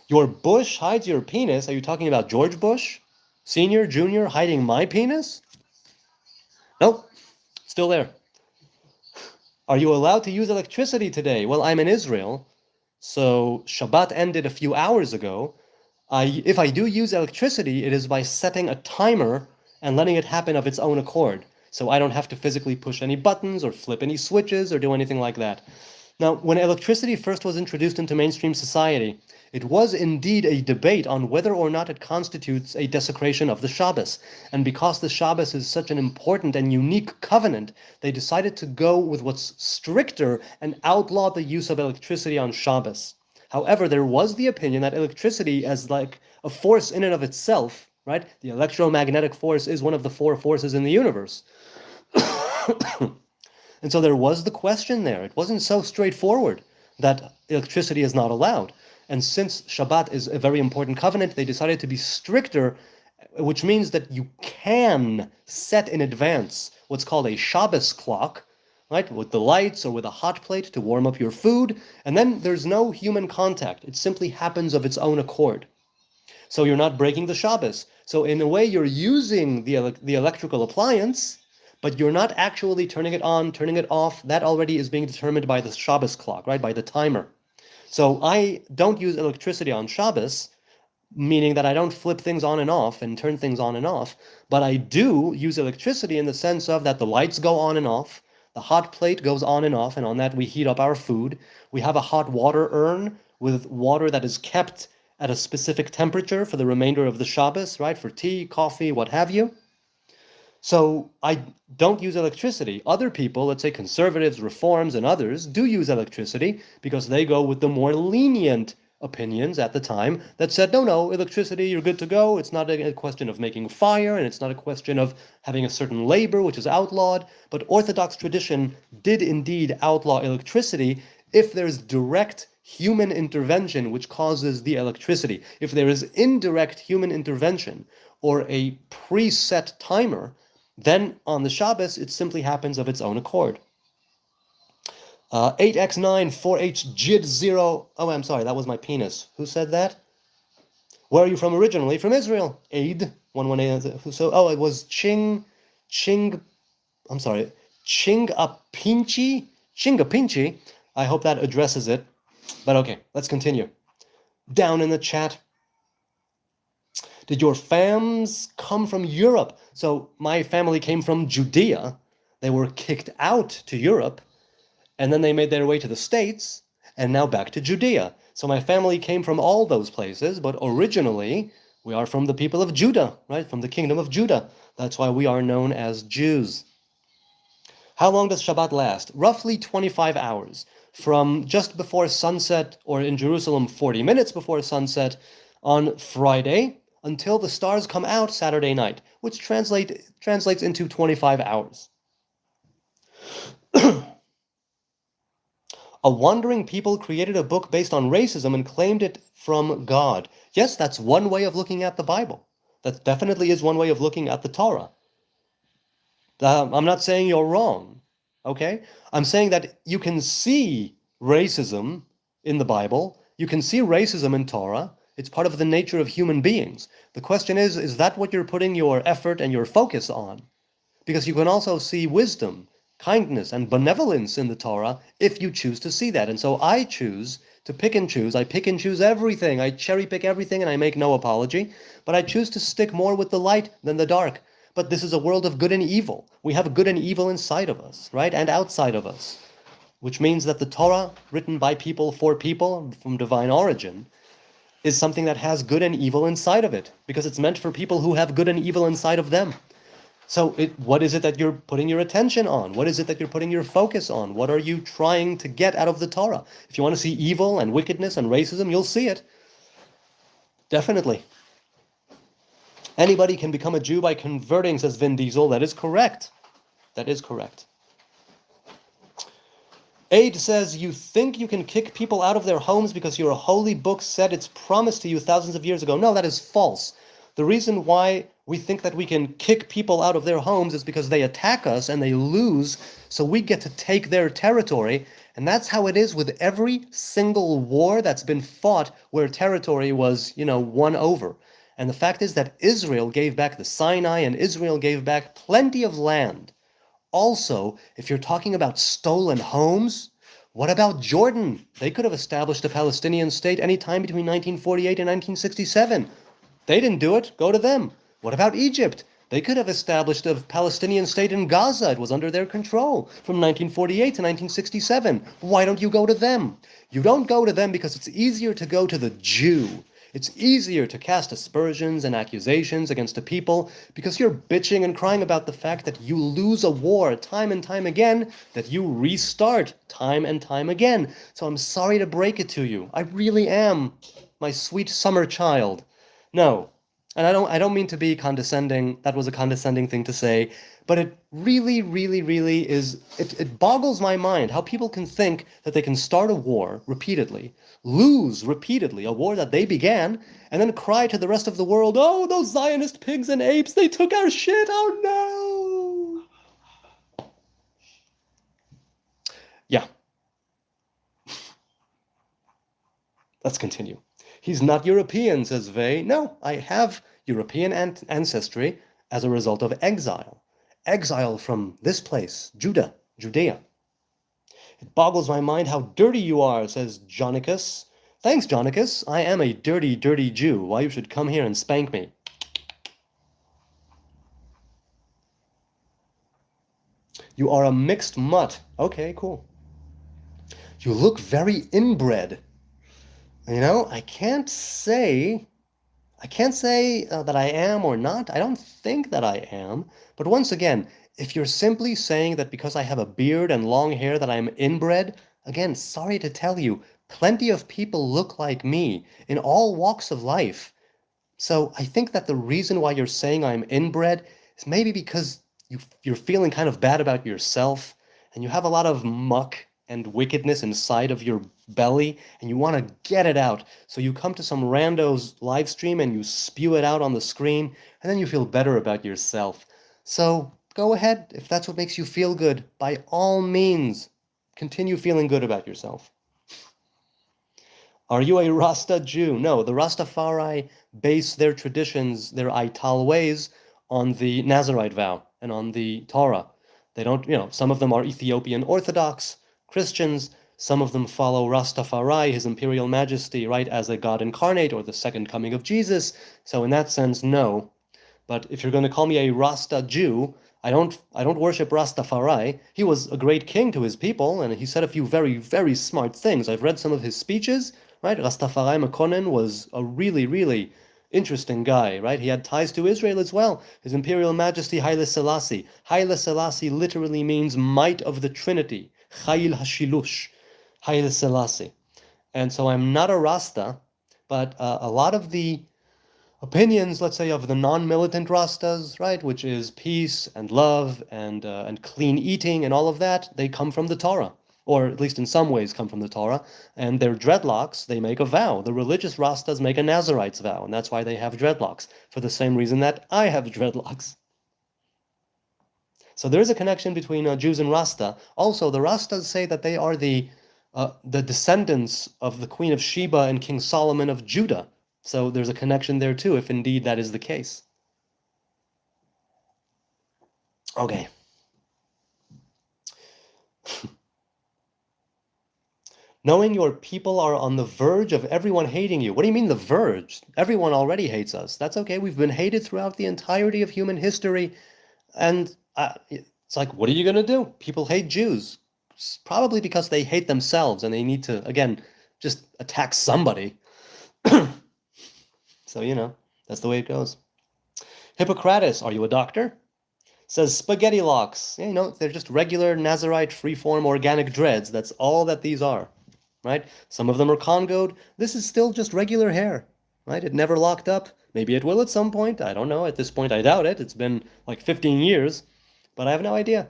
Your bush hides your penis. Are you talking about George Bush? Senior, junior, hiding my penis? Nope, still there. Are you allowed to use electricity today? Well, I'm in Israel, so Shabbat ended a few hours ago. If I do use electricity, it is by setting a timer and letting it happen of its own accord. So I don't have to physically push any buttons or flip any switches or do anything like that. Now, when electricity first was introduced into mainstream society, it was indeed a debate on whether or not it constitutes a desecration of the Shabbos. And because the Shabbos is such an important and unique covenant, they decided to go with what's stricter and outlaw the use of electricity on Shabbos. However, there was the opinion that electricity, as like a force in and of itself, right? The electromagnetic force is one of the four forces in the universe. And so there was the question there. It wasn't so straightforward that electricity is not allowed. And since Shabbat is a very important covenant, they decided to be stricter, which means that you can set in advance what's called a Shabbos clock, right, with the lights or with a hot plate to warm up your food, and then there's no human contact. It simply happens of its own accord. So you're not breaking the Shabbos. So in a way, you're using the electrical appliance, but you're not actually turning it on, turning it off. That already is being determined by the Shabbos clock, right, by the timer. So I don't use electricity on Shabbos, meaning that I don't flip things on and off and turn things on and off, but I do use electricity in the sense of that the lights go on and off, the hot plate goes on and off, and on that we heat up our food. We have a hot water urn with water that is kept at a specific temperature for the remainder of the Shabbos, right, for tea, coffee, what have you. So I don't use electricity. Other people, let's say conservatives, reforms, and others, do use electricity because they go with the more lenient opinions at the time that said, no, electricity, you're good to go. It's not a question of making fire, and it's not a question of having a certain labor, which is outlawed. But Orthodox tradition did indeed outlaw electricity if there's direct human intervention which causes the electricity. If there is indirect human intervention or a preset timer, then on the Shabbos, it simply happens of its own accord. 8x9 4h jid 0. Oh, I'm sorry, that was my penis. Who said that? Where are you from originally? From Israel. Aid 118. So, oh, it was Chingapinchi. Chingapinchi. I hope that addresses it. But okay, let's continue. Down in the chat. Did your fams come from Europe? So my family came from Judea. They were kicked out to Europe, and then they made their way to the States, and now back to Judea. So my family came from all those places, but originally we are from the people of Judah, right? From the kingdom of Judah. That's why we are known as Jews. How long does Shabbat last? Roughly 25 hours. From just before sunset, or in Jerusalem, 40 minutes before sunset, on Friday, until the stars come out Saturday night, which translates into 25 hours. A wandering people created a book based on racism and claimed it from God. Yes, that's one way of looking at the Bible. That definitely is one way of looking at the Torah. I'm not saying you're wrong, okay? I'm saying that you can see racism in the Bible. You can see racism in Torah. It's part of the nature of human beings. The question is that what you're putting your effort and your focus on? Because you can also see wisdom, kindness, and benevolence in the Torah if you choose to see that. And so I choose to pick and choose. I pick and choose everything. I cherry pick everything, and I make no apology. But I choose to stick more with the light than the dark. But this is a world of good and evil. We have good and evil inside of us, right? And outside of us. Which means that the Torah, written by people for people from divine origin, is something that has good and evil inside of it, because it's meant for people who have good and evil inside of them. So what is it that you're putting your attention on? What is it that you're putting your focus on? What are you trying to get out of the Torah? If you want to see evil and wickedness and racism, you'll see it. Definitely. Anybody can become a Jew by converting, says Vin Diesel. That is correct. That is correct. Aid says, you think you can kick people out of their homes because your holy book said it's promised to you thousands of years ago. No, that is false. The reason why we think that we can kick people out of their homes is because they attack us and they lose, so we get to take their territory. And that's how it is with every single war that's been fought where territory was, won over. And the fact is that Israel gave back the Sinai and Israel gave back plenty of land. Also, if you're talking about stolen homes, what about Jordan? They could have established a Palestinian state any time between 1948 and 1967. They didn't do it. Go to them. What about Egypt? They could have established a Palestinian state in Gaza. It was under their control from 1948 to 1967. Why don't you go to them? You don't go to them because it's easier to go to the Jew. It's easier to cast aspersions and accusations against a people because you're bitching and crying about the fact that you lose a war time and time again, that you restart time and time again. So I'm sorry to break it to you. I really am, my sweet summer child. No, and I don't mean to be condescending. That was a condescending thing to say, but it really, really, really is, it boggles my mind how people can think that they can start a war repeatedly, lose repeatedly, a war that they began, and then cry to the rest of the world, oh, those Zionist pigs and apes, they took our shit, oh no! Yeah. Let's continue. He's not European, says Vey. No, I have European ancestry as a result of exile. Exile from this place, Judea. It boggles my mind how dirty you are, says Jonicus. Thanks, Jonicus. I am a dirty, dirty Jew. Why you should come here and spank me. You are a mixed mutt. Okay, cool. You look very inbred. I can't say that I am or not. I don't think that I am. But once again, if you're simply saying that because I have a beard and long hair that I'm inbred, again, sorry to tell you, plenty of people look like me in all walks of life. So I think that the reason why you're saying I'm inbred is maybe because you're feeling kind of bad about yourself and you have a lot of muck and wickedness inside of your belly and you want to get it out. So you come to some rando's live stream and you spew it out on the screen and then you feel better about yourself. So go ahead, if that's what makes you feel good, by all means, continue feeling good about yourself. Are you a Rasta Jew? No, the Rastafari base their traditions, their Ital ways, on the Nazarite vow and on the Torah. They don't, some of them are Ethiopian Orthodox Christians, some of them follow Rastafari, His Imperial Majesty, right, as a God incarnate or the second coming of Jesus. So in that sense, no. But if you're going to call me a Rasta Jew, I don't worship Rastafari. He was a great king to his people, and he said a few very, very smart things. I've read some of his speeches, right? Rastafari Makonnen was a really, really interesting guy, right? He had ties to Israel as well. His Imperial Majesty Haile Selassie. Haile Selassie literally means might of the Trinity. Chayil Hashilush. Haile Selassie. And so I'm not a Rasta, but a lot of the opinions, let's say, of the non-militant Rastas, right, which is peace and love and clean eating and all of that, they come from the Torah, or at least in some ways come from the Torah. And their dreadlocks, they make a vow. The religious Rastas make a Nazarite's vow, and that's why they have dreadlocks, for the same reason that I have dreadlocks. So there is a connection between Jews and Rasta. Also, the Rastas say that they are the descendants of the Queen of Sheba and King Solomon of Judah. So there's a connection there too, if indeed that is the case. Okay. Knowing your people are on the verge of everyone hating you. What do you mean the verge? Everyone already hates us. That's okay. We've been hated throughout the entirety of human history. And it's like, what are you going to do? People hate Jews. Probably because they hate themselves and they need to, again, just attack somebody. So, that's the way it goes. Hippocrates, are you a doctor? Says spaghetti locks. Yeah, they're just regular Nazarite freeform organic dreads. That's all that these are, right? Some of them are Congoed. This is still just regular hair, right? It never locked up. Maybe it will at some point. I don't know. At this point, I doubt it. It's been like 15 years, but I have no idea.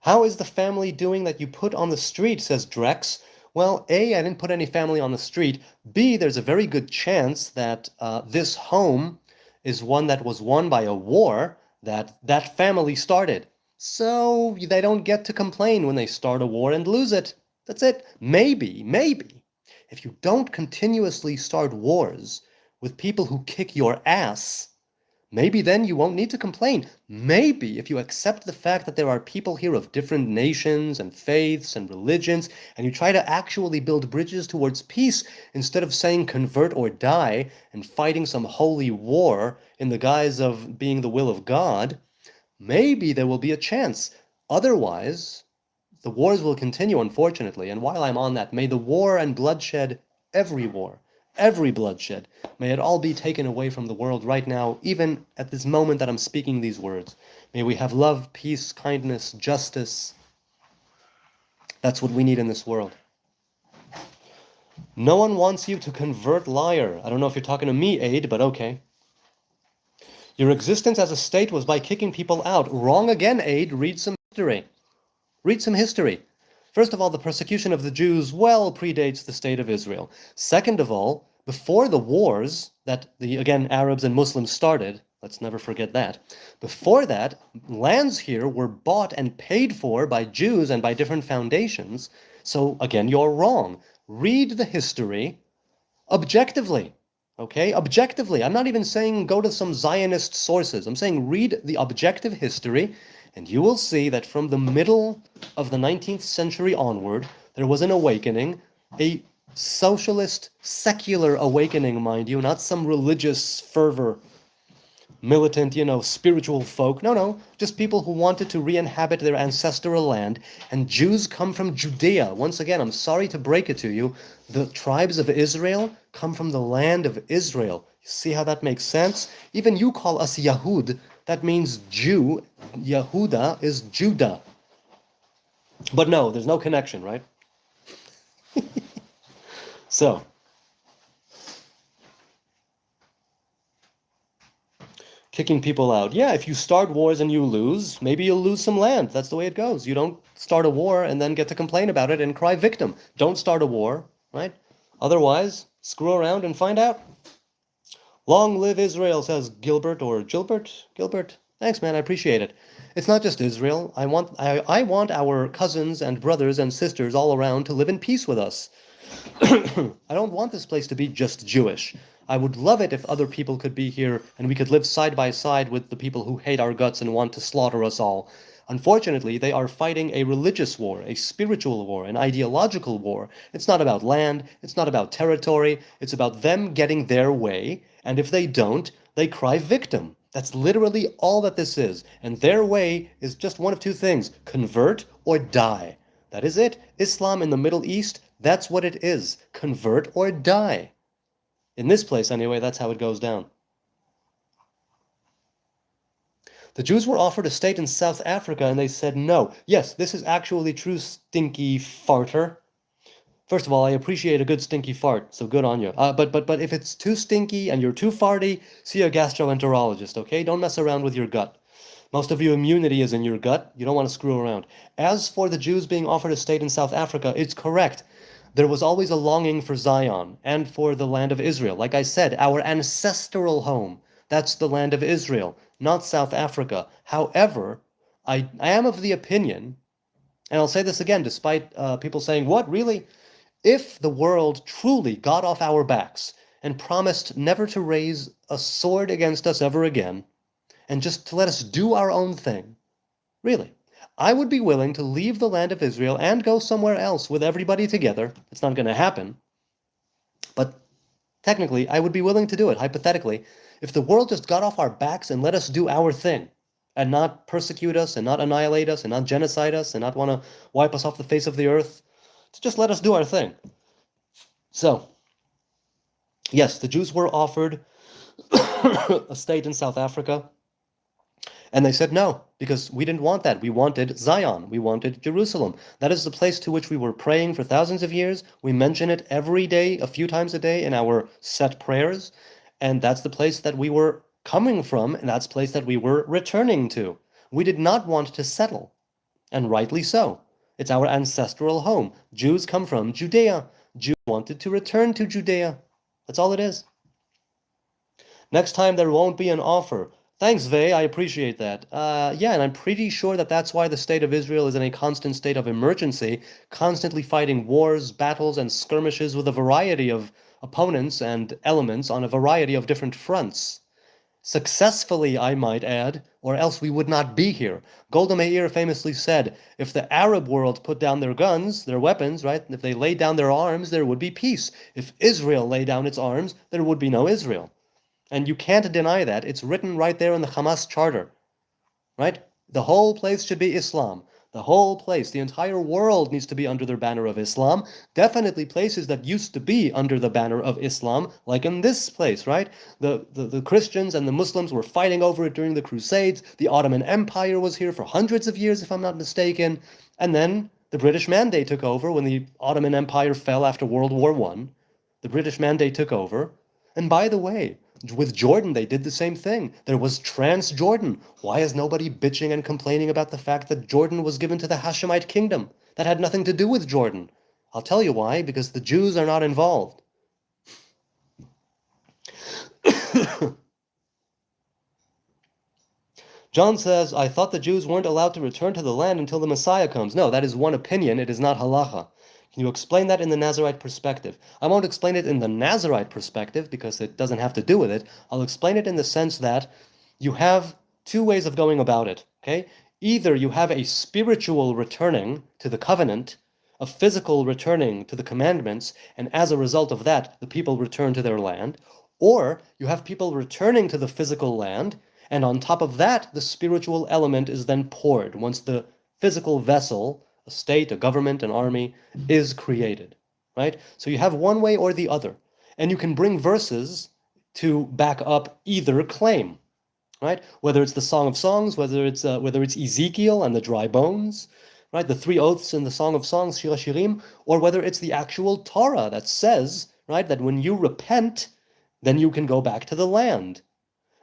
How is the family doing that you put on the street, says Drex. Well, A, I didn't put any family on the street. B, there's a very good chance that this home is one that was won by a war that that family started. So they don't get to complain when they start a war and lose it. That's it. Maybe, if you don't continuously start wars with people who kick your ass, maybe then you won't need to complain. Maybe if you accept the fact that there are people here of different nations and faiths and religions, and you try to actually build bridges towards peace instead of saying convert or die and fighting some holy war in the guise of being the will of God, maybe there will be a chance. Otherwise, the wars will continue, unfortunately. And while I'm on that, may the war and bloodshed, every war, every bloodshed, may it all be taken away from the world right now, even at this moment that I'm speaking these words. May we have love, peace, kindness, justice. That's what we need in this world. No one wants you to convert, liar. I don't know if you're talking to me, Aid, but okay. Your existence as a state was by kicking people out. Wrong again, Aid. Read some history. Read some history. First of all, the persecution of the Jews well predates the state of Israel. Second of all, before the wars that the, again, Arabs and Muslims started, let's never forget that, before that, lands here were bought and paid for by Jews and by different foundations. So, again, you're wrong. Read the history objectively. Okay, objectively. I'm not even saying go to some Zionist sources. I'm saying read the objective history, and you will see that from the middle of the 19th century onward, there was an awakening, a socialist, secular awakening, mind you, not some religious fervor, militant, spiritual folk. No, just people who wanted to re-inhabit their ancestral land. And Jews come from Judea. Once again, I'm sorry to break it to you. The tribes of Israel come from the land of Israel. You see how that makes sense? Even you call us Yahud. That means Jew. Yehuda is Judah. But no, there's no connection, right? So, kicking people out. Yeah, if you start wars and you lose, maybe you'll lose some land. That's the way it goes. You don't start a war and then get to complain about it and cry victim. Don't start a war, right? Otherwise, screw around and find out. Long live Israel, says Gilbert or Gilbert. Gilbert, thanks, man. I appreciate it. It's not just Israel. I want our cousins and brothers and sisters all around to live in peace with us. I don't want this place to be just Jewish. I would love it if other people could be here and we could live side by side with the people who hate our guts and want to slaughter us all. Unfortunately, they are fighting a religious war, a spiritual war, an ideological war. It's not about land, it's not about territory, it's about them getting their way, and if they don't, they cry victim. That's literally all that this is. And their way is just one of two things: convert or die. That is it. Islam in the Middle East, that's what it is. Convert or die. In this place, anyway, that's how it goes down. The Jews were offered a state in South Africa, and they said no. Yes, this is actually true, stinky farter. First of all, I appreciate a good stinky fart, so good on you. But if it's too stinky and you're too farty, see a gastroenterologist, okay? Don't mess around with your gut. Most of your immunity is in your gut. You don't want to screw around. As for the Jews being offered a state in South Africa, it's correct. There was always a longing for Zion and for the land of Israel. Like I said, our ancestral home, that's the land of Israel, not South Africa. However, I am of the opinion, and I'll say this again, despite people saying, what, really? If the world truly got off our backs and promised never to raise a sword against us ever again, and just to let us do our own thing, really, I would be willing to leave the land of Israel and go somewhere else with everybody together. It's not going to happen. But technically, I would be willing to do it, hypothetically, if the world just got off our backs and let us do our thing and not persecute us and not annihilate us and not genocide us and not want to wipe us off the face of the earth. To just let us do our thing. So, yes, the Jews were offered a state in South Africa. And they said no, because we didn't want that. We wanted Zion. We wanted Jerusalem. That is the place to which we were praying for thousands of years. We mention it every day, a few times a day in our set prayers. And that's the place that we were coming from, and that's the place that we were returning to. We did not want to settle, and rightly so. It's our ancestral home. Jews come from Judea. Jews wanted to return to Judea. That's all it is. Next time there won't be an offer. Thanks, Vey. I appreciate that. Yeah, and I'm pretty sure that that's why the state of Israel is in a constant state of emergency, constantly fighting wars, battles, and skirmishes with a variety of opponents and elements on a variety of different fronts. Successfully, I might add, or else we would not be here. Golda Meir famously said, if the Arab world put down their guns, their weapons, right, if they laid down their arms, there would be peace. If Israel laid down its arms, there would be no Israel. And you can't deny that. It's written right there in the Hamas charter, right? The whole place should be Islam. The whole place, the entire world needs to be under the banner of Islam. Definitely places that used to be under the banner of Islam, like in this place, right? The Christians and the Muslims were fighting over it during the Crusades. The Ottoman Empire was here for hundreds of years, if I'm not mistaken. And then the British Mandate took over when the Ottoman Empire fell after World War I. The British Mandate took over. And by the way, with Jordan, they did the same thing. There was Transjordan. Why is nobody bitching and complaining about the fact that Jordan was given to the Hashemite kingdom? That had nothing to do with Jordan. I'll tell you why, because the Jews are not involved. John says, I thought the Jews weren't allowed to return to the land until the Messiah comes. No, that is one opinion. It is not halacha. Can you explain that in the Nazarite perspective? I won't explain it in the Nazarite perspective because it doesn't have to do with it. I'll explain it in the sense that you have two ways of going about it, okay? Either you have a spiritual returning to the covenant, a physical returning to the commandments, and as a result of that, the people return to their land, or you have people returning to the physical land, and on top of that, the spiritual element is then poured once the physical vessel, a state, a government, an army, is created, right? So you have one way or the other, and you can bring verses to back up either claim, right? Whether it's the Song of Songs, whether it's Ezekiel and the dry bones, right? The three oaths in the Song of Songs, Shir HaShirim, or whether it's the actual Torah that says, right, that when you repent, then you can go back to the land.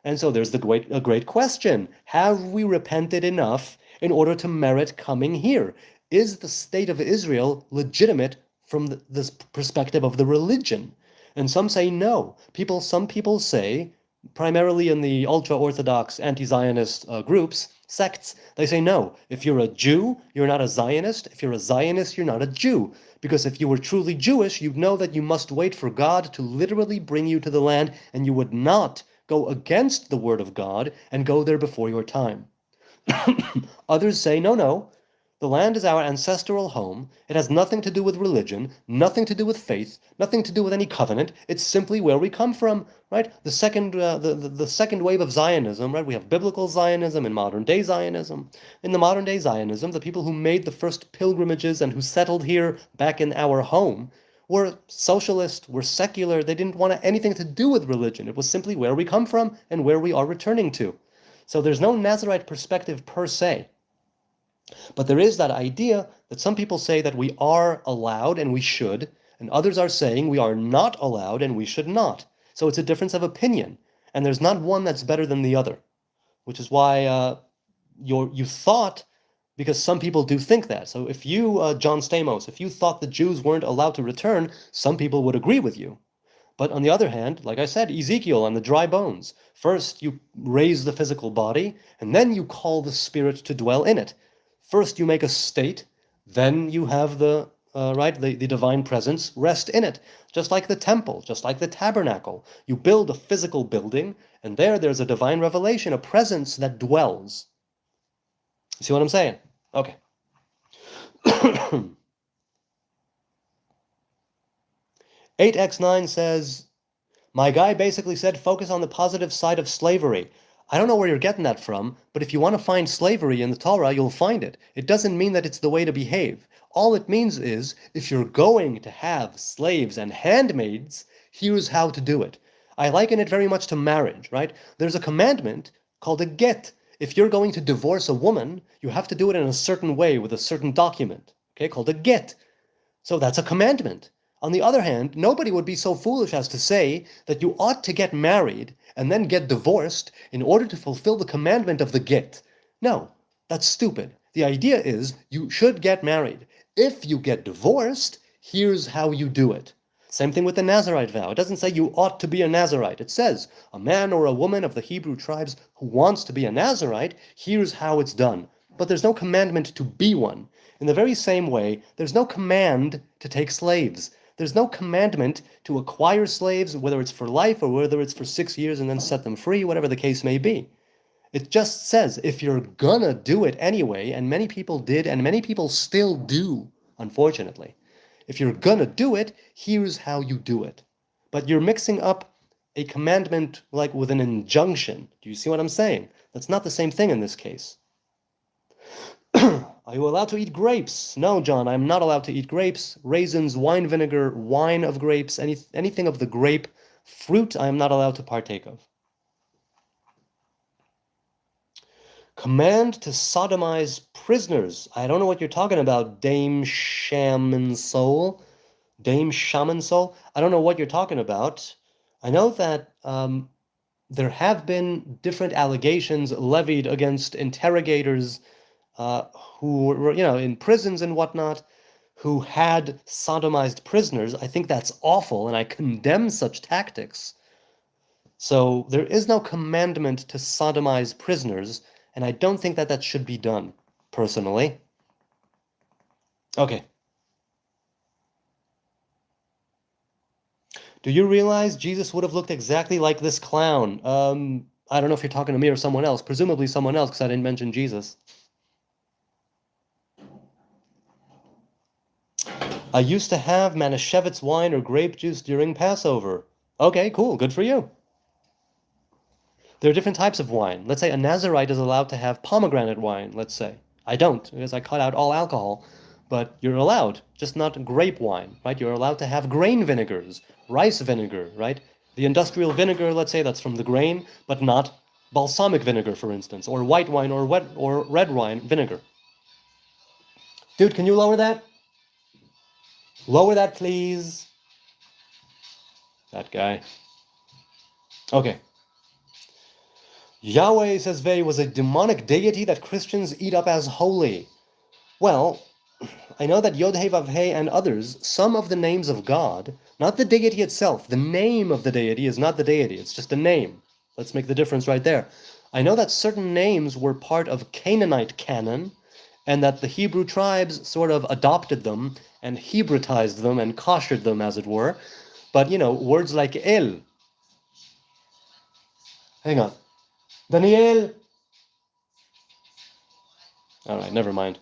And so there's a great question. Have we repented enough in order to merit coming here? Is the state of Israel legitimate from this perspective of the religion? And some say no. Some people say, primarily in the ultra-Orthodox anti-Zionist groups, sects, they say no. If you're a Jew, you're not a Zionist. If you're a Zionist, you're not a Jew. Because if you were truly Jewish, you'd know that you must wait for God to literally bring you to the land, and you would not go against the word of God and go there before your time. Others say, no, the land is our ancestral home. It has nothing to do with religion, nothing to do with faith, nothing to do with any covenant. It's simply where we come from, right? The second wave of Zionism, right? We have biblical Zionism and modern day Zionism. In the modern day Zionism, the people who made the first pilgrimages and who settled here back in our home were socialist, were secular. They didn't want anything to do with religion. It was simply where we come from and where we are returning to. So there's no Nazarite perspective per se. But there is that idea that some people say that we are allowed and we should, and others are saying we are not allowed and we should not. So it's a difference of opinion, and there's not one that's better than the other, which is why you thought, because some people do think that. So if you, John Stamos, if you thought the Jews weren't allowed to return, some people would agree with you. But on the other hand, like I said, Ezekiel and the dry bones. First, you raise the physical body, and then you call the spirit to dwell in it. First, you make a state, then you have the divine presence rest in it. Just like the temple, just like the tabernacle. You build a physical building, and there's a divine revelation, a presence that dwells. You see what I'm saying? Okay. 8x9 says, my guy basically said focus on the positive side of slavery. I don't know where you're getting that from, but if you want to find slavery in the Torah, you'll find it. It doesn't mean that it's the way to behave. All it means is, if you're going to have slaves and handmaids, here's how to do it. I liken it very much to marriage, right? There's a commandment called a get. If you're going to divorce a woman, you have to do it in a certain way with a certain document, okay, called a get. So that's a commandment. On the other hand, nobody would be so foolish as to say that you ought to get married and then get divorced in order to fulfill the commandment of the get. No, that's stupid. The idea is you should get married. If you get divorced, here's how you do it. Same thing with the Nazarite vow. It doesn't say you ought to be a Nazarite. It says a man or a woman of the Hebrew tribes who wants to be a Nazarite, here's how it's done. But there's no commandment to be one. In the very same way, there's no command to take slaves. There's no commandment to acquire slaves, whether it's for life or whether it's for 6 years and then set them free, whatever the case may be. It just says if you're gonna do it anyway, and many people did and many people still do, unfortunately. If you're gonna do it, here's how you do it. But you're mixing up a commandment like with an injunction. Do you see what I'm saying? That's not the same thing in this case. Are you allowed to eat grapes? No, John, I'm not allowed to eat grapes. Raisins, wine vinegar, wine of grapes, anything of the grape fruit, I am not allowed to partake of. Command to sodomize prisoners. I don't know what you're talking about, Dame Shaman Soul. Dame Shaman Soul. I don't know what you're talking about. I know that there have been different allegations levied against interrogators who were, in prisons and whatnot, who had sodomized prisoners. I think that's awful, and I condemn such tactics. So there is no commandment to sodomize prisoners, and I don't think that that should be done, personally. Okay. Do you realize Jesus would have looked exactly like this clown? I don't know if you're talking to me or someone else. Presumably someone else, because I didn't mention Jesus. I used to have Manischewitz wine or grape juice during Passover. Okay, cool. Good for you. There are different types of wine. Let's say a Nazarite is allowed to have pomegranate wine, let's say. I don't, because I cut out all alcohol. But you're allowed, just not grape wine, right? You're allowed to have grain vinegars, rice vinegar, right? The industrial vinegar, let's say, that's from the grain, but not balsamic vinegar, for instance, or white wine or red wine vinegar. Dude, can you lower that? Lower that, please. That guy. Okay. Yahweh, says Vey, was a demonic deity that Christians eat up as holy. Well, I know that Yod He Vav He and others, some of the names of God, not the deity itself, the name of the deity is not the deity, it's just a name. Let's make the difference right there. I know that certain names were part of Canaanite canon, and that the Hebrew tribes sort of adopted them and Hebrewized them and koshered them, as it were. But, words like El. Hang on. Daniel! All right, never mind.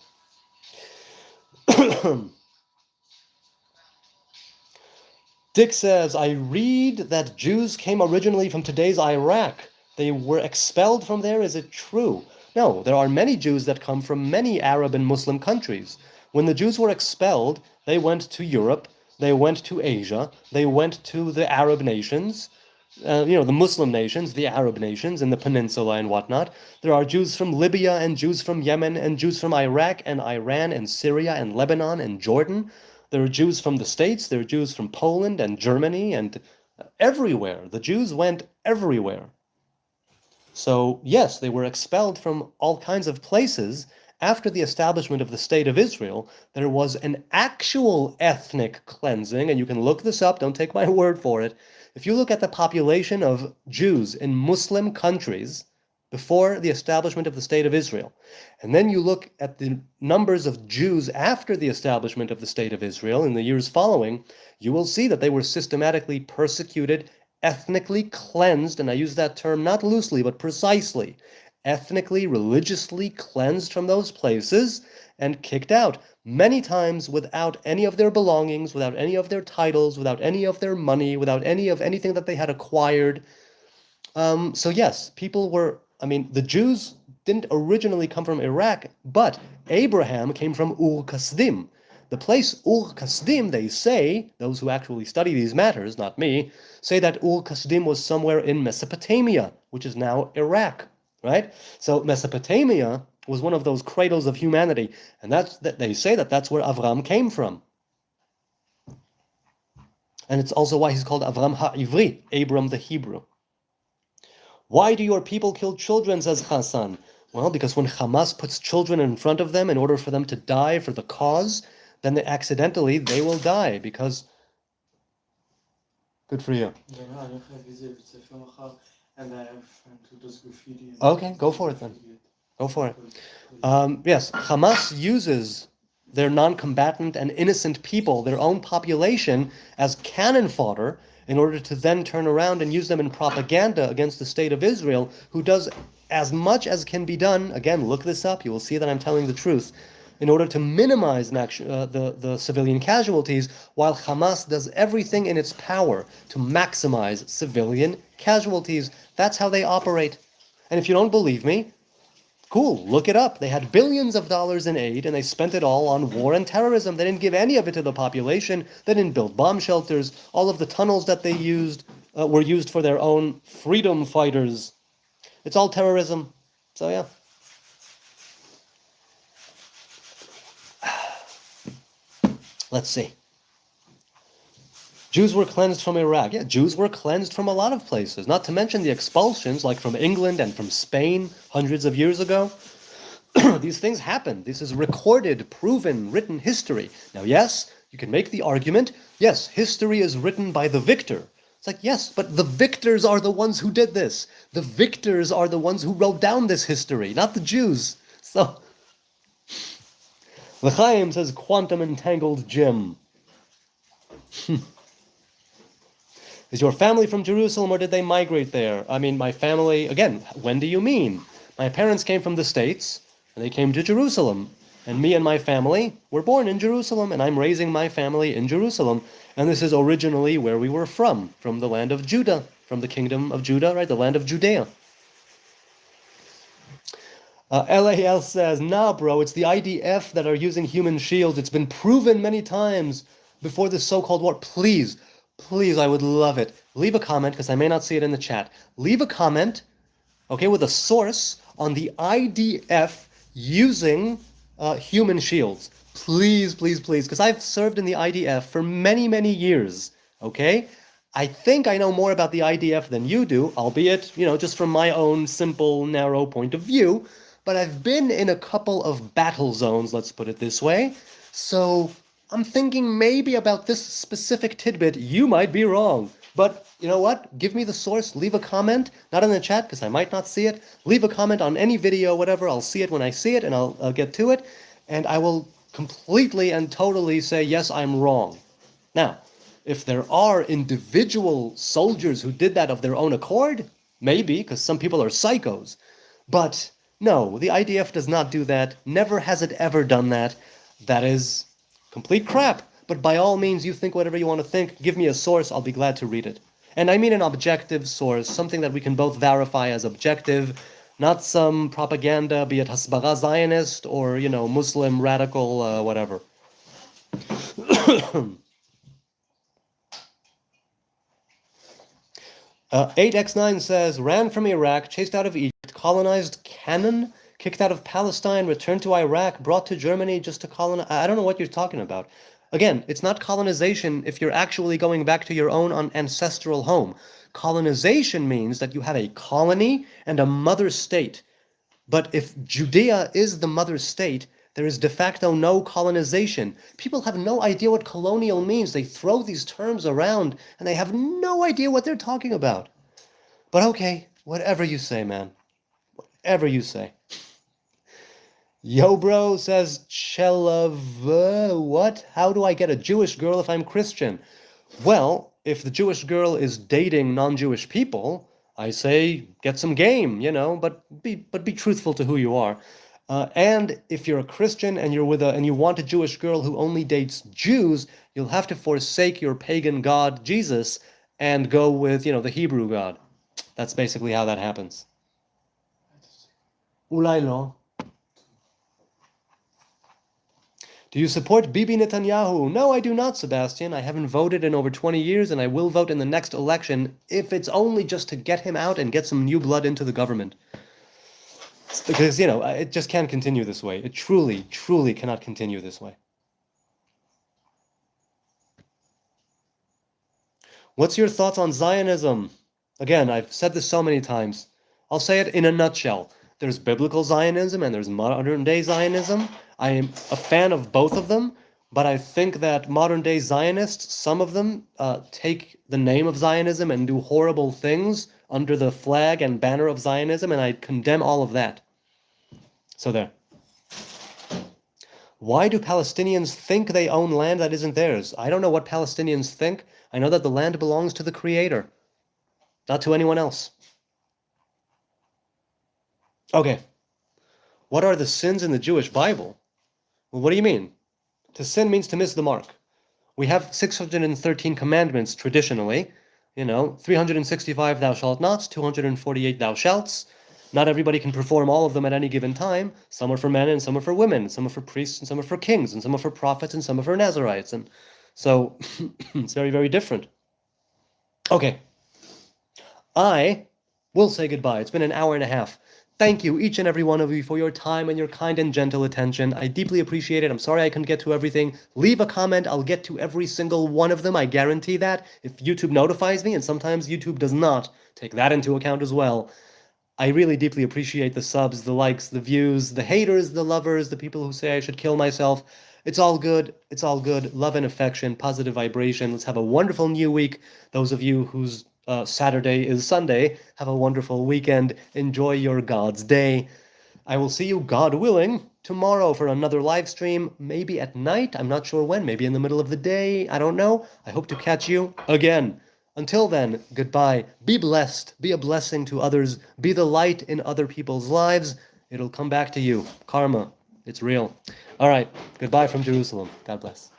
Dick says, I read that Jews came originally from today's Iraq. They were expelled from there. Is it true? No, there are many Jews that come from many Arab and Muslim countries. When the Jews were expelled, they went to Europe, they went to Asia, they went to the Arab nations, the Muslim nations, the Arab nations in the peninsula and whatnot. There are Jews from Libya and Jews from Yemen and Jews from Iraq and Iran and Syria and Lebanon and Jordan. There are Jews from the States, there are Jews from Poland and Germany and everywhere. The Jews went everywhere. So, yes, they were expelled from all kinds of places. After the establishment of the State of Israel, there was an actual ethnic cleansing, and you can look this up, don't take my word for it. If you look at the population of Jews in Muslim countries before the establishment of the State of Israel, and then you look at the numbers of Jews after the establishment of the State of Israel in the years following, you will see that they were systematically persecuted, ethnically cleansed, and I use that term not loosely but precisely, ethnically, religiously cleansed from those places and kicked out, many times without any of their belongings, without any of their titles, without any of their money, without any of anything that they had acquired. So yes, the Jews didn't originally come from Iraq, but Abraham came from Ur-Kasdim. The place Ur-Kasdim, they say, those who actually study these matters, not me, say that Ur-Kasdim was somewhere in Mesopotamia, which is now Iraq. right? So Mesopotamia was one of those cradles of humanity, and they say that's where Avram came from. And it's also why he's called Avram HaIvri, Abram the Hebrew. Why do your people kill children, says Hassan? Well, because when Hamas puts children in front of them in order for them to die for the cause, then they will die because... Good for you. Okay, go for it then. Go for it. Yes, Hamas uses their non-combatant and innocent people, their own population, as cannon fodder in order to then turn around and use them in propaganda against the state of Israel, who does as much as can be done. Again, look this up, you will see that I'm telling the truth, in order to minimize the civilian casualties, while Hamas does everything in its power to maximize civilian casualties. That's how they operate. And if you don't believe me, cool, look it up. They had billions of dollars in aid, and they spent it all on war and terrorism. They didn't give any of it to the population. They didn't build bomb shelters. All of the tunnels that they used were used for their own freedom fighters. It's all terrorism. So yeah. Let's see. Jews were cleansed from Iraq. Yeah, Jews were cleansed from a lot of places, not to mention the expulsions, like from England and from Spain hundreds of years ago. These things happened. This is recorded, proven, written history. Now, yes, you can make the argument, yes, history is written by the victor. It's like, yes, but the victors are the ones who did this. The victors are the ones who wrote down this history, not the Jews. So, L'chaim says, quantum entangled gem. Is your family from Jerusalem, or did they migrate there? I mean, my family, again, when do you mean? My parents came from the States, and they came to Jerusalem. And me and my family were born in Jerusalem, and I'm raising my family in Jerusalem. And this is originally where we were from the land of Judah, from the kingdom of Judah, right, the land of Judea. LAL says, nah, bro, it's the IDF that are using human shields. It's been proven many times before this so-called war. Please, I would love it. Leave a comment, because I may not see it in the chat. Leave a comment, okay, with a source on the IDF using human shields. Please, because I've served in the IDF for many, many years, okay? I think I know more about the IDF than you do, albeit, just from my own simple, narrow point of view, but I've been in a couple of battle zones, let's put it this way, so I'm thinking maybe about this specific tidbit, you might be wrong. But you know what? Give me the source, leave a comment, not in the chat because I might not see it. Leave a comment on any video, whatever, I'll see it when I see it and I'll get to it. And I will completely and totally say, yes, I'm wrong. Now, if there are individual soldiers who did that of their own accord, maybe, because some people are psychos. But no, the IDF does not do that. Never has it ever done that. That is complete crap. But by all means, you think whatever you want to think. Give me a source. I'll be glad to read it. And I mean an objective source, something that we can both verify as objective, not some propaganda, be it Hasbara Zionist or, Muslim radical, whatever. 8x9 says, ran from Iraq, chased out of Egypt, colonized Canaan, kicked out of Palestine, returned to Iraq, brought to Germany just to colonize. I don't know what you're talking about. Again, it's not colonization if you're actually going back to your own ancestral home. Colonization means that you have a colony and a mother state. But if Judea is the mother state, there is de facto no colonization. People have no idea what colonial means. They throw these terms around and they have no idea what they're talking about. But okay, whatever you say, man. Whatever you say. Yo bro says, what? How do I get a Jewish girl if I'm Christian? Well, if the Jewish girl is dating non-Jewish people, I say get some game, but be truthful to who you are. And if you're a Christian and you want a Jewish girl who only dates Jews, you'll have to forsake your pagan god Jesus and go with, the Hebrew God. That's basically how that happens. Ulai lo. Do you support Bibi Netanyahu? No, I do not, Sebastian. I haven't voted in over 20 years, and I will vote in the next election if it's only just to get him out and get some new blood into the government. Because, it just can't continue this way. It truly, truly cannot continue this way. What's your thoughts on Zionism? Again, I've said this so many times. I'll say it in a nutshell. There's biblical Zionism and there's modern day Zionism. I am a fan of both of them, but I think that modern day Zionists, some of them, take the name of Zionism and do horrible things under the flag and banner of Zionism, and I condemn all of that. So there. Why do Palestinians think they own land that isn't theirs? I don't know what Palestinians think. I know that the land belongs to the Creator, not to anyone else. Okay. What are the sins in the Jewish Bible? Well, what do you mean? To sin means to miss the mark. We have 613 commandments traditionally. 365 thou shalt nots, 248 thou shalts. Not everybody can perform all of them at any given time. Some are for men and some are for women. Some are for priests and some are for kings and some are for prophets and some are for Nazarites. And so it's very, very different. Okay. I will say goodbye. It's been an hour and a half. Thank you, each and every one of you, for your time and your kind and gentle attention. I deeply appreciate it. I'm sorry I couldn't get to everything. Leave a comment. I'll get to every single one of them. I guarantee that. If YouTube notifies me, and sometimes YouTube does not, take that into account as well. I really deeply appreciate the subs, the likes, the views, the haters, the lovers, the people who say I should kill myself. It's all good. It's all good. Love and affection, positive vibration. Let's have a wonderful new week. Those of you whose Saturday is Sunday, have a wonderful weekend. Enjoy your God's day. I will see you, God willing, tomorrow for another live stream, maybe at night. I'm not sure when, maybe in the middle of the day. I don't know. I hope to catch you again. Until then, goodbye. Be blessed. Be a blessing to others. Be the light in other people's lives. It'll come back to you. Karma. It's real. All right. Goodbye from Jerusalem. God bless.